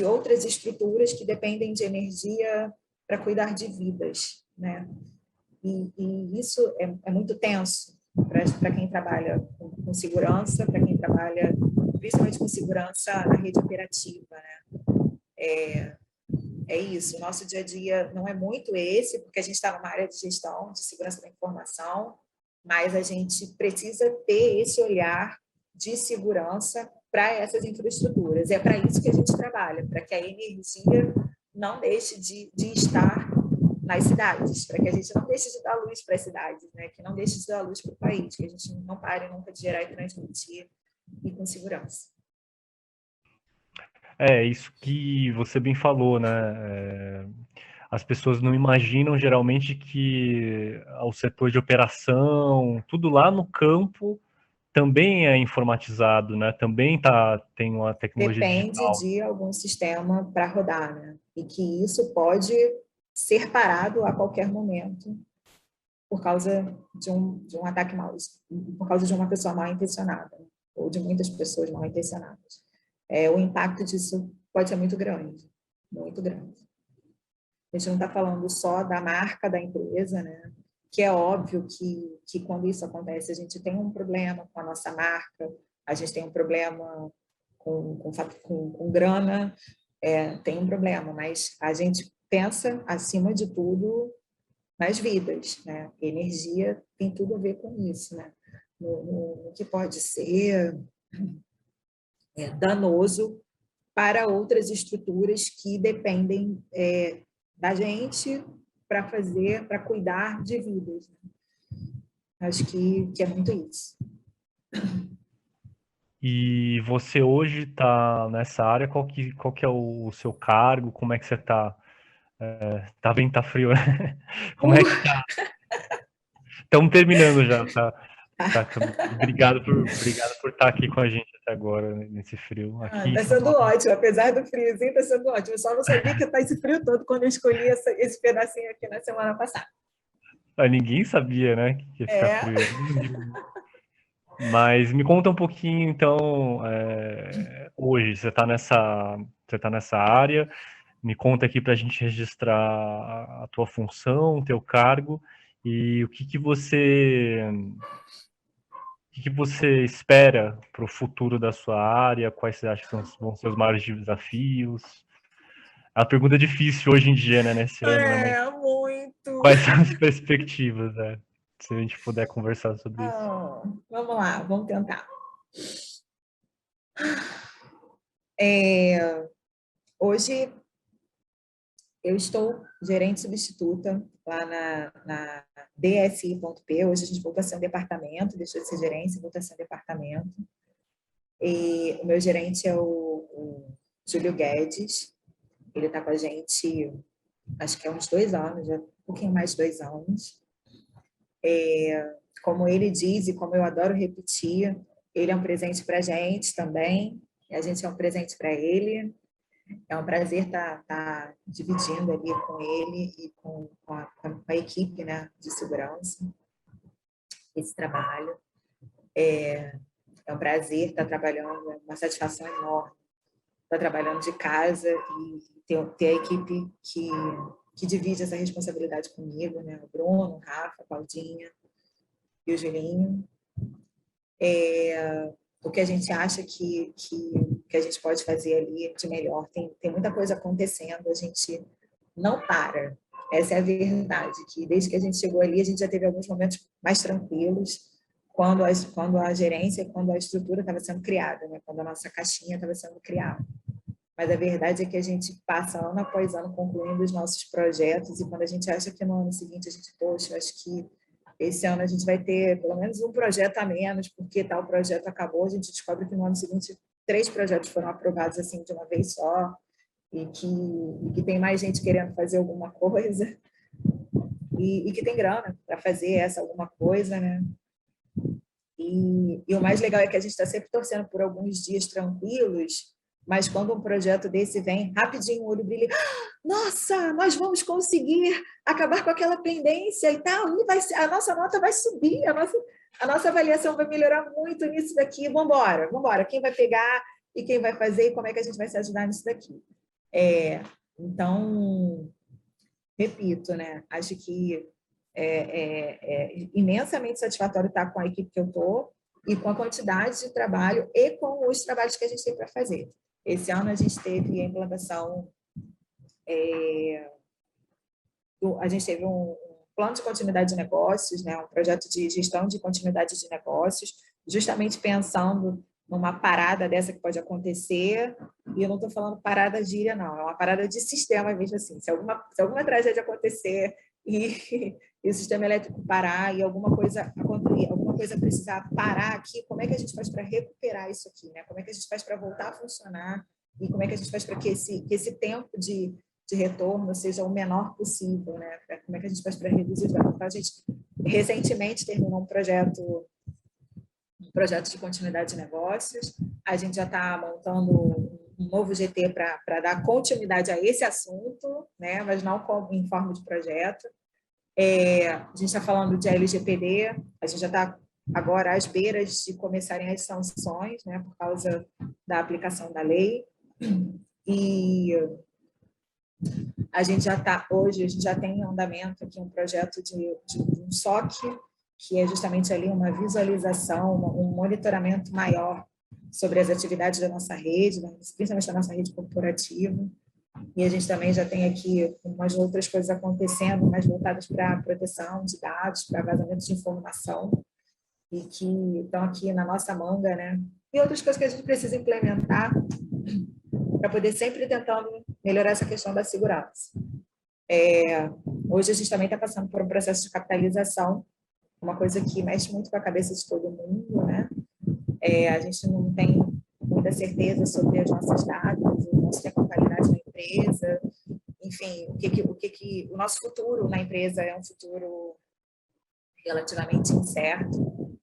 S2: outras estruturas que dependem de energia para cuidar de vidas, né? E isso é muito tenso para quem trabalha com segurança, para quem trabalha principalmente com segurança na rede operativa, né? É isso, o nosso dia a dia não é muito esse, porque a gente está numa área de gestão, de segurança da informação, mas a gente precisa ter esse olhar de segurança para essas infraestruturas. É para isso que a gente trabalha, para que a energia não deixe de estar nas cidades, para que a gente não deixe de dar luz para as cidades, né? Que não deixe de dar luz para o país, que a gente não pare nunca de gerar e transmitir e com segurança.
S1: Isso que você bem falou, né? As pessoas não imaginam geralmente que o setor de operação, tudo lá no campo, também é informatizado, né? Também tem uma tecnologia
S2: Depende
S1: digital.
S2: de algum sistema para rodar, né? E que isso pode ser parado a qualquer momento por causa de um ataque mal, por causa de uma pessoa mal intencionada, né? Ou de muitas pessoas mal intencionadas. O impacto disso pode ser muito grande, muito grande. A gente não está falando só da marca da empresa, né? Que é óbvio que quando isso acontece, a gente tem um problema com a nossa marca, a gente tem um problema com grana, tem um problema, mas a gente pensa, acima de tudo, nas vidas, né? Energia tem tudo a ver com isso, né? No que pode ser danoso para outras estruturas que dependem da gente para cuidar de vidas. Né? Acho que é muito isso.
S1: E você hoje está nessa área, qual que é o seu cargo? Como é que você está? Tá bem, tá frio, né? Como é que tá? Estamos terminando já, tá? Tá, Camila. Obrigado por estar aqui com a gente até agora, né, nesse frio. Aqui em
S2: Está
S1: São
S2: sendo
S1: Paulo,
S2: ótimo, apesar do friozinho, está sendo ótimo. Eu só não sabia que está esse frio todo quando eu escolhi esse pedacinho aqui na semana passada.
S1: ninguém sabia, né, que ia ficar
S2: É.
S1: frio. Mas me conta um pouquinho, então, hoje você tá nessa área. Me conta aqui para a gente registrar a tua função, o teu cargo e o que você espera para o futuro da sua área, quais você acha que vão ser os maiores desafios. A pergunta é difícil hoje em dia, né, nesse ano, né, mas
S2: Muito.
S1: quais são as perspectivas, né? Se a gente puder conversar sobre isso.
S2: Vamos lá, vamos tentar. Hoje, Eu estou gerente substituta lá na DSI.P. Hoje a gente voltou a ser um departamento, deixou de ser gerência, voltou a ser um departamento. E o meu gerente é o Júlio Guedes. Ele está com a gente, acho que há uns 2 anos, já, um pouquinho mais de 2 anos. Como ele diz e como eu adoro repetir, ele é um presente para a gente também, e a gente é um presente para ele. É um prazer estar dividindo ali com ele e com a equipe, né, de segurança esse trabalho. É um prazer estar trabalhando, é uma satisfação enorme estar trabalhando de casa e ter a equipe que divide essa responsabilidade comigo, né? O Bruno, o Rafa, a Claudinha e o Julinho. O que a gente acha que a gente pode fazer ali de melhor. Tem muita coisa acontecendo, a gente não para. Essa é a verdade, que desde que a gente chegou ali, a gente já teve alguns momentos mais tranquilos, quando a gerência, quando a estrutura estava sendo criada, né? Quando a nossa caixinha estava sendo criada. Mas a verdade é que a gente passa ano após ano concluindo os nossos projetos, e quando a gente acha que no ano seguinte a gente, poxa, acho que esse ano a gente vai ter pelo menos um projeto a menos, porque tal projeto acabou, a gente descobre que no ano seguinte 3 projetos foram aprovados assim de uma vez só, e que tem mais gente querendo fazer alguma coisa, e que tem grana para fazer essa alguma coisa, né? E o mais legal é que a gente está sempre torcendo por alguns dias tranquilos, mas quando um projeto desse vem, rapidinho o olho brilha, nossa, nós vamos conseguir acabar com aquela pendência e tal, e a nossa nota vai subir, a nossa avaliação vai melhorar muito nisso daqui, vamos embora, quem vai pegar e quem vai fazer e como é que a gente vai se ajudar nisso daqui. Então, repito, né? Acho que é imensamente satisfatório estar com a equipe que eu estou e com a quantidade de trabalho e com os trabalhos que a gente tem para fazer. Esse ano a gente teve a implantação, a gente teve um plano de continuidade de negócios, né, um projeto de gestão de continuidade de negócios, justamente pensando numa parada dessa que pode acontecer, e eu não estou falando parada gíria, não, é uma parada de sistema mesmo assim, se alguma tragédia acontecer e o sistema elétrico parar e alguma coisa precisar parar aqui, como é que a gente faz para recuperar isso aqui, né? Como é que a gente faz para voltar a funcionar e como é que a gente faz para que esse tempo de retorno seja o menor possível, né? Como é que a gente faz para reduzir o dano? Então, a gente recentemente terminou um projeto de continuidade de negócios, a gente já está montando um novo GT para dar continuidade a esse assunto, né? Mas não em forma de projeto. A gente está falando de LGPD, a gente já está agora às beiras de começarem as sanções, né, por causa da aplicação da lei, e a gente já tem em andamento aqui um projeto de um SOC, que é justamente ali uma visualização, um monitoramento maior sobre as atividades da nossa rede, principalmente da nossa rede corporativa. E a gente também já tem aqui umas outras coisas acontecendo, mais voltadas para a proteção de dados, para vazamento de informação, e que estão aqui na nossa manga, né? E outras coisas que a gente precisa implementar para poder sempre tentando melhorar essa questão da segurança. Hoje a gente também está passando por um processo de capitalização, uma coisa que mexe muito com a cabeça de todo mundo, né? A gente não tem muita certeza sobre as nossas datas, o nosso tempo de qualidade na empresa, enfim, o nosso futuro na empresa é um futuro relativamente incerto,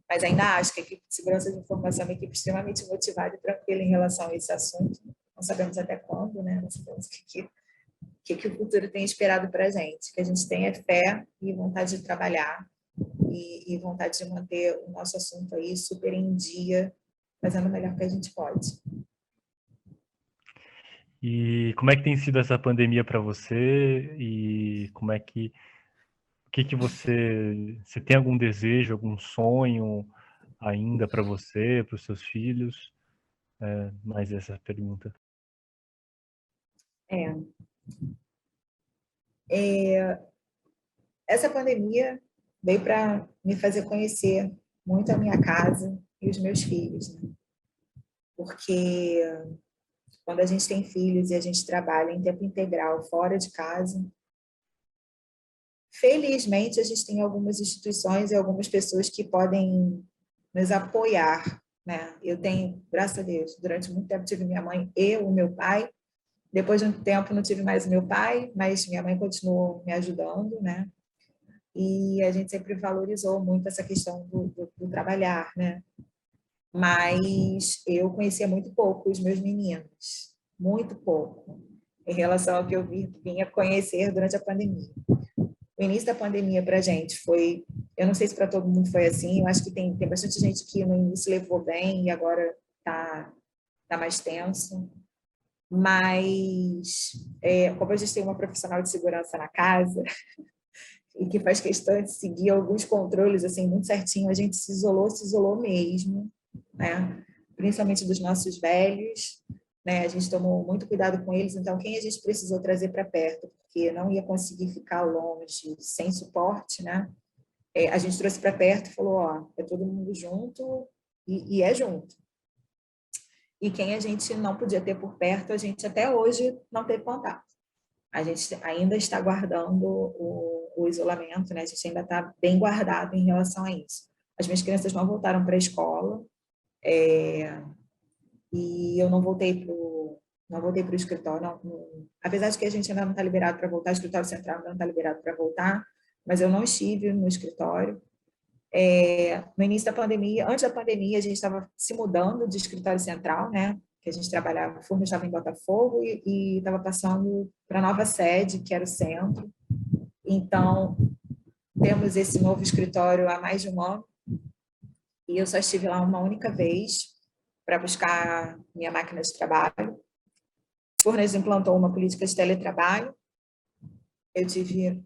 S2: mas ainda acho que a equipe de segurança de informação é uma equipe extremamente motivada e tranquila em relação a esse assunto. Não sabemos até quando, né? Não sabemos o que o futuro tem esperado para a gente. Que a gente tenha fé e vontade de trabalhar e vontade de manter o nosso assunto aí super em dia, fazendo o melhor que a gente pode.
S1: E como é que tem sido essa pandemia para você? E como é que você tem algum desejo, algum sonho ainda para você, para os seus filhos? Mais essa pergunta.
S2: Essa pandemia veio para me fazer conhecer muito a minha casa e os meus filhos, né? Porque quando a gente tem filhos e a gente trabalha em tempo integral fora de casa, felizmente a gente tem algumas instituições e algumas pessoas que podem nos apoiar, né? Eu tenho, graças a Deus, durante muito tempo tive minha mãe e o meu pai. Depois de um tempo não tive mais o meu pai, mas minha mãe continuou me ajudando, né? E a gente sempre valorizou muito essa questão do trabalhar, né? Mas eu conhecia muito pouco os meus meninos, muito pouco, em relação ao que eu vinha conhecer durante a pandemia. O início da pandemia para a gente foi, eu não sei se para todo mundo foi assim, eu acho que tem bastante gente que no início levou bem e agora tá mais tenso, mas como a gente tem uma profissional de segurança na casa e que faz questão de seguir alguns controles assim muito certinho, a gente se isolou mesmo, né? Principalmente dos nossos velhos, né? A gente tomou muito cuidado com eles, então quem a gente precisou trazer para perto, porque não ia conseguir ficar longe, sem suporte, né? A gente trouxe para perto e falou, ó, é todo mundo junto e é junto. E quem a gente não podia ter por perto, a gente até hoje não teve contato. A gente ainda está guardando o isolamento, né? A gente ainda está bem guardado em relação a isso. As minhas crianças não voltaram para a escola, e eu não voltei para o escritório. Apesar de que a gente ainda não está liberado para voltar, o escritório central ainda não está liberado para voltar, mas eu não estive no escritório. No início da pandemia, antes da pandemia, a gente estava se mudando de escritório central, né? Que a gente trabalhava, o Furnas estava em Botafogo e estava passando para a nova sede, que era o centro. Então, temos esse novo escritório há mais de um ano e eu só estive lá uma única vez para buscar minha máquina de trabalho. Furnas implantou uma política de teletrabalho. Eu tive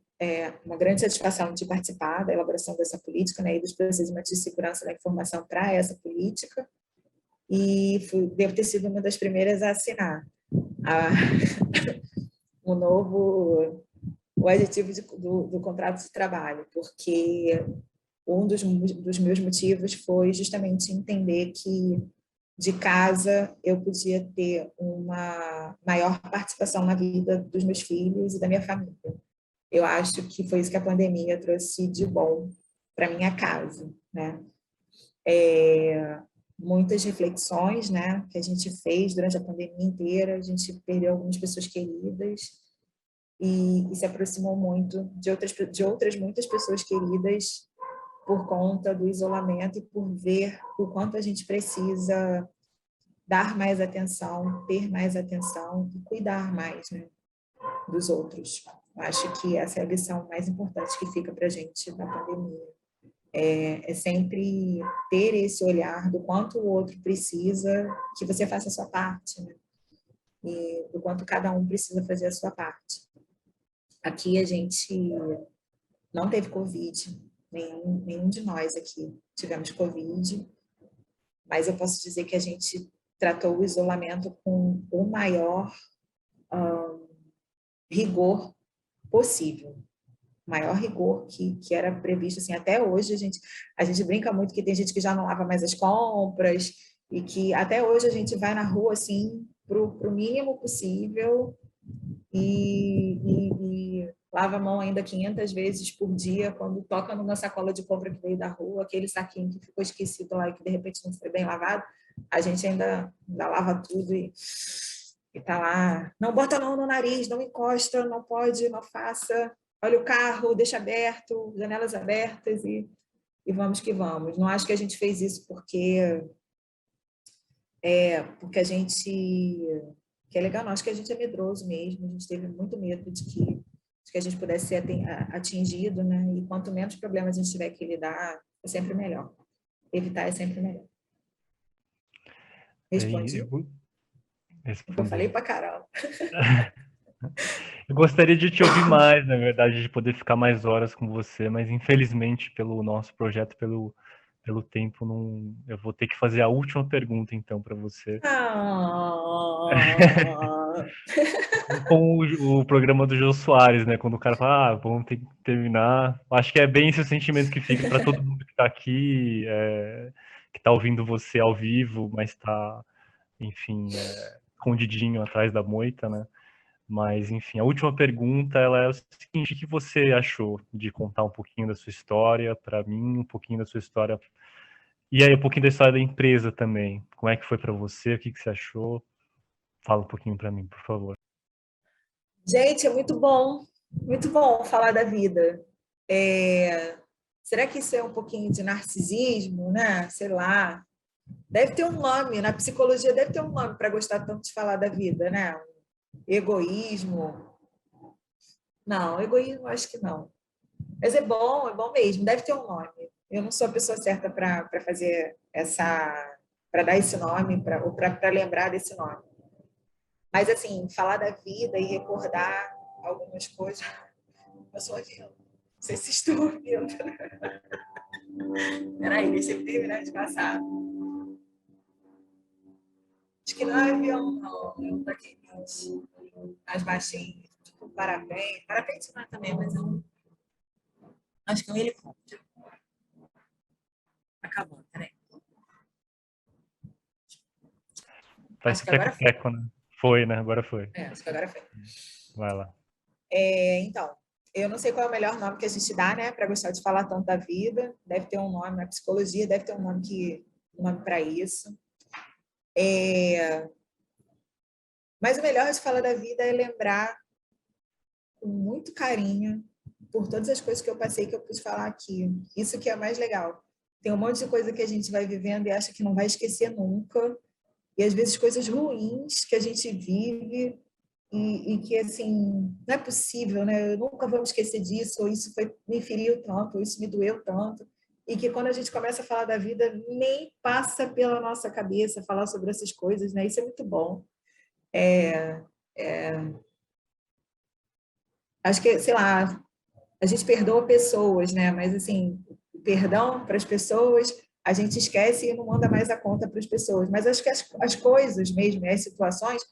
S2: uma grande satisfação de participar da elaboração dessa política, né, e dos procedimentos de segurança da informação para essa política, e devo ter sido uma das primeiras a assinar o aditivo do contrato de trabalho, porque um dos meus motivos foi justamente entender que de casa eu podia ter uma maior participação na vida dos meus filhos e da minha família. Eu acho que foi isso que a pandemia trouxe de bom para minha casa, né? Muitas reflexões, né, que a gente fez durante a pandemia inteira, a gente perdeu algumas pessoas queridas e se aproximou muito de outras muitas pessoas queridas por conta do isolamento e por ver o quanto a gente precisa dar mais atenção, ter mais atenção e cuidar mais, né, dos outros. Acho que essa é a lição mais importante que fica para a gente da pandemia. É sempre ter esse olhar do quanto o outro precisa que você faça a sua parte, né? E do quanto cada um precisa fazer a sua parte. Aqui a gente não teve Covid, nenhum de nós aqui tivemos Covid, mas eu posso dizer que a gente tratou o isolamento com o maior rigor possível. Maior rigor que era previsto, assim, até hoje a gente brinca muito que tem gente que já não lava mais as compras e que até hoje a gente vai na rua, assim, pro mínimo possível e lava a mão ainda 500 vezes por dia quando toca numa sacola de compra que veio da rua, aquele saquinho que ficou esquecido lá e que de repente não foi bem lavado, a gente ainda lava tudo e tá lá, não bota não no nariz, não encosta, não pode, não faça, olha o carro, deixa aberto, janelas abertas e vamos que vamos. Não acho que a gente fez isso porque a gente, que é legal, não, acho que a gente é medroso mesmo, a gente teve muito medo de que a gente pudesse ser atingido, né? E quanto menos problemas a gente tiver que lidar, é sempre melhor. Evitar é sempre melhor. Respondi? Eu falei pra caramba.
S1: Eu gostaria de te ouvir mais, na verdade, de poder ficar mais horas com você, mas infelizmente, pelo nosso projeto, pelo tempo, não, eu vou ter que fazer a última pergunta, então, para você. Com o programa do Jô Soares, né? Quando o cara fala, vamos ter que terminar. Acho que é bem esse o sentimento que fica para todo mundo que está aqui, que está ouvindo você ao vivo, mas está, enfim, escondidinho atrás da moita, né? Mas, enfim, a última pergunta, ela é o seguinte: o que você achou de contar um pouquinho da sua história para mim, um pouquinho da sua história, e aí um pouquinho da história da empresa também? Como é que foi para você? O que você achou? Fala um pouquinho para mim, por favor.
S2: Gente, é muito bom falar da vida. Será que isso é um pouquinho de narcisismo, né? Sei lá. Deve ter um nome, na psicologia deve ter um nome para gostar tanto de falar da vida, né? Egoísmo. Não, egoísmo acho que não. Mas é bom mesmo, deve ter um nome. Eu não sou a pessoa certa para fazer para dar esse nome, ou para lembrar desse nome. Mas, assim, falar da vida e recordar algumas coisas. Eu sou avião. Não sei se estou ouvindo. Peraí, deixa eu terminar de passar. Acho que não é avião, não. É um daqueles mais baixinhos. Tipo parapente. Parapente não é também, mas acho que é um helicóptero. Acabou, peraí.
S1: Faz teco-teco, né? Foi, né? Agora foi.
S2: Acho que agora foi.
S1: Vai lá.
S2: Então, eu não sei qual é o melhor nome que a gente dá, né, para gostar de falar tanto da vida. Deve ter um nome na psicologia, deve ter um nome para isso. Mas o melhor de falar da vida é lembrar com muito carinho por todas as coisas que eu passei, que eu pude falar aqui. Isso que é mais legal. Tem um monte de coisa que a gente vai vivendo e acha que não vai esquecer nunca. E às vezes coisas ruins que a gente vive e que, assim, não é possível, né? Eu nunca vou me esquecer disso, ou isso me feriu tanto, ou isso me doeu tanto. E que quando a gente começa a falar da vida, nem passa pela nossa cabeça falar sobre essas coisas, né? Isso é muito bom. Acho que, sei lá, a gente perdoa pessoas, né? Mas, assim, o perdão para as pessoas, a gente esquece e não manda mais a conta para as pessoas. Mas acho que as coisas mesmo, as situações,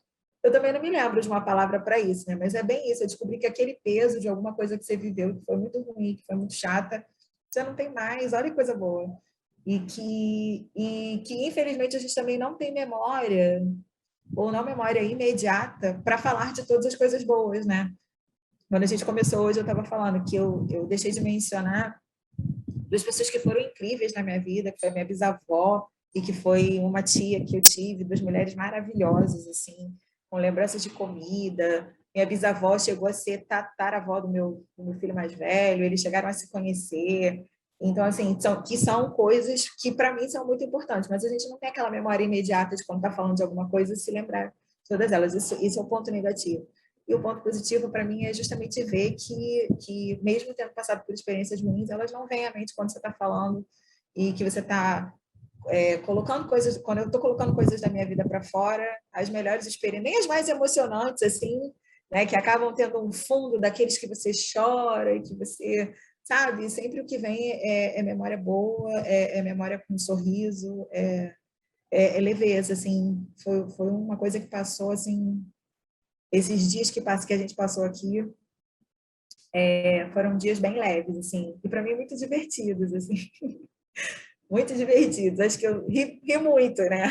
S2: eu também não me lembro de uma palavra para isso, né? Mas é bem isso, eu descobri que aquele peso de alguma coisa que você viveu, que foi muito ruim, que foi muito chata, você não tem mais, olha que coisa boa. E que infelizmente, a gente também não tem memória, ou não memória imediata, para falar de todas as coisas boas, né? Quando a gente começou hoje, eu estava falando que eu deixei de mencionar duas pessoas que foram incríveis na minha vida, que foi a minha bisavó e que foi uma tia que eu tive, duas mulheres maravilhosas, assim, com lembranças de comida. Minha bisavó chegou a ser tataravó do meu filho mais velho, eles chegaram a se conhecer. Então, assim, são coisas que para mim são muito importantes, mas a gente não tem aquela memória imediata de quando está falando de alguma coisa se lembrar todas elas. Isso é o ponto negativo. E o ponto positivo para mim é justamente ver que mesmo tendo passado por experiências ruins, elas não vêm à mente quando você está falando e que você está colocando coisas, quando eu estou colocando coisas da minha vida para fora, as melhores experiências, nem as mais emocionantes, assim, né, que acabam tendo um fundo daqueles que você chora e que você, sabe, sempre o que vem é memória boa, é memória com um sorriso, é leveza, assim, foi uma coisa que passou, assim, esses dias que a gente passou aqui, foram dias bem leves, assim, e para mim muito divertidos, assim, muito divertidos. Acho que eu ri muito, né?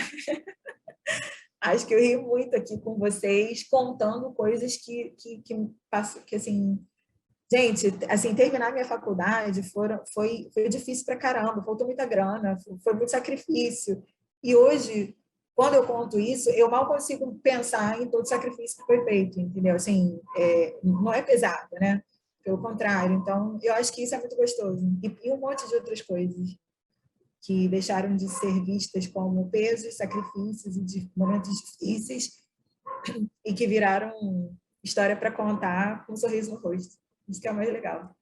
S2: Acho que eu ri muito aqui com vocês, contando coisas que assim, gente, assim, terminar minha faculdade foi difícil para caramba, faltou muita grana, foi muito sacrifício. E hoje, quando eu conto isso, eu mal consigo pensar em todo o sacrifício que foi feito, entendeu? Assim, não é pesado, né? Pelo contrário. Então, eu acho que isso é muito gostoso. E um monte de outras coisas que deixaram de ser vistas como pesos, sacrifícios e de momentos difíceis e que viraram história para contar com um sorriso no rosto. Isso que é o mais legal.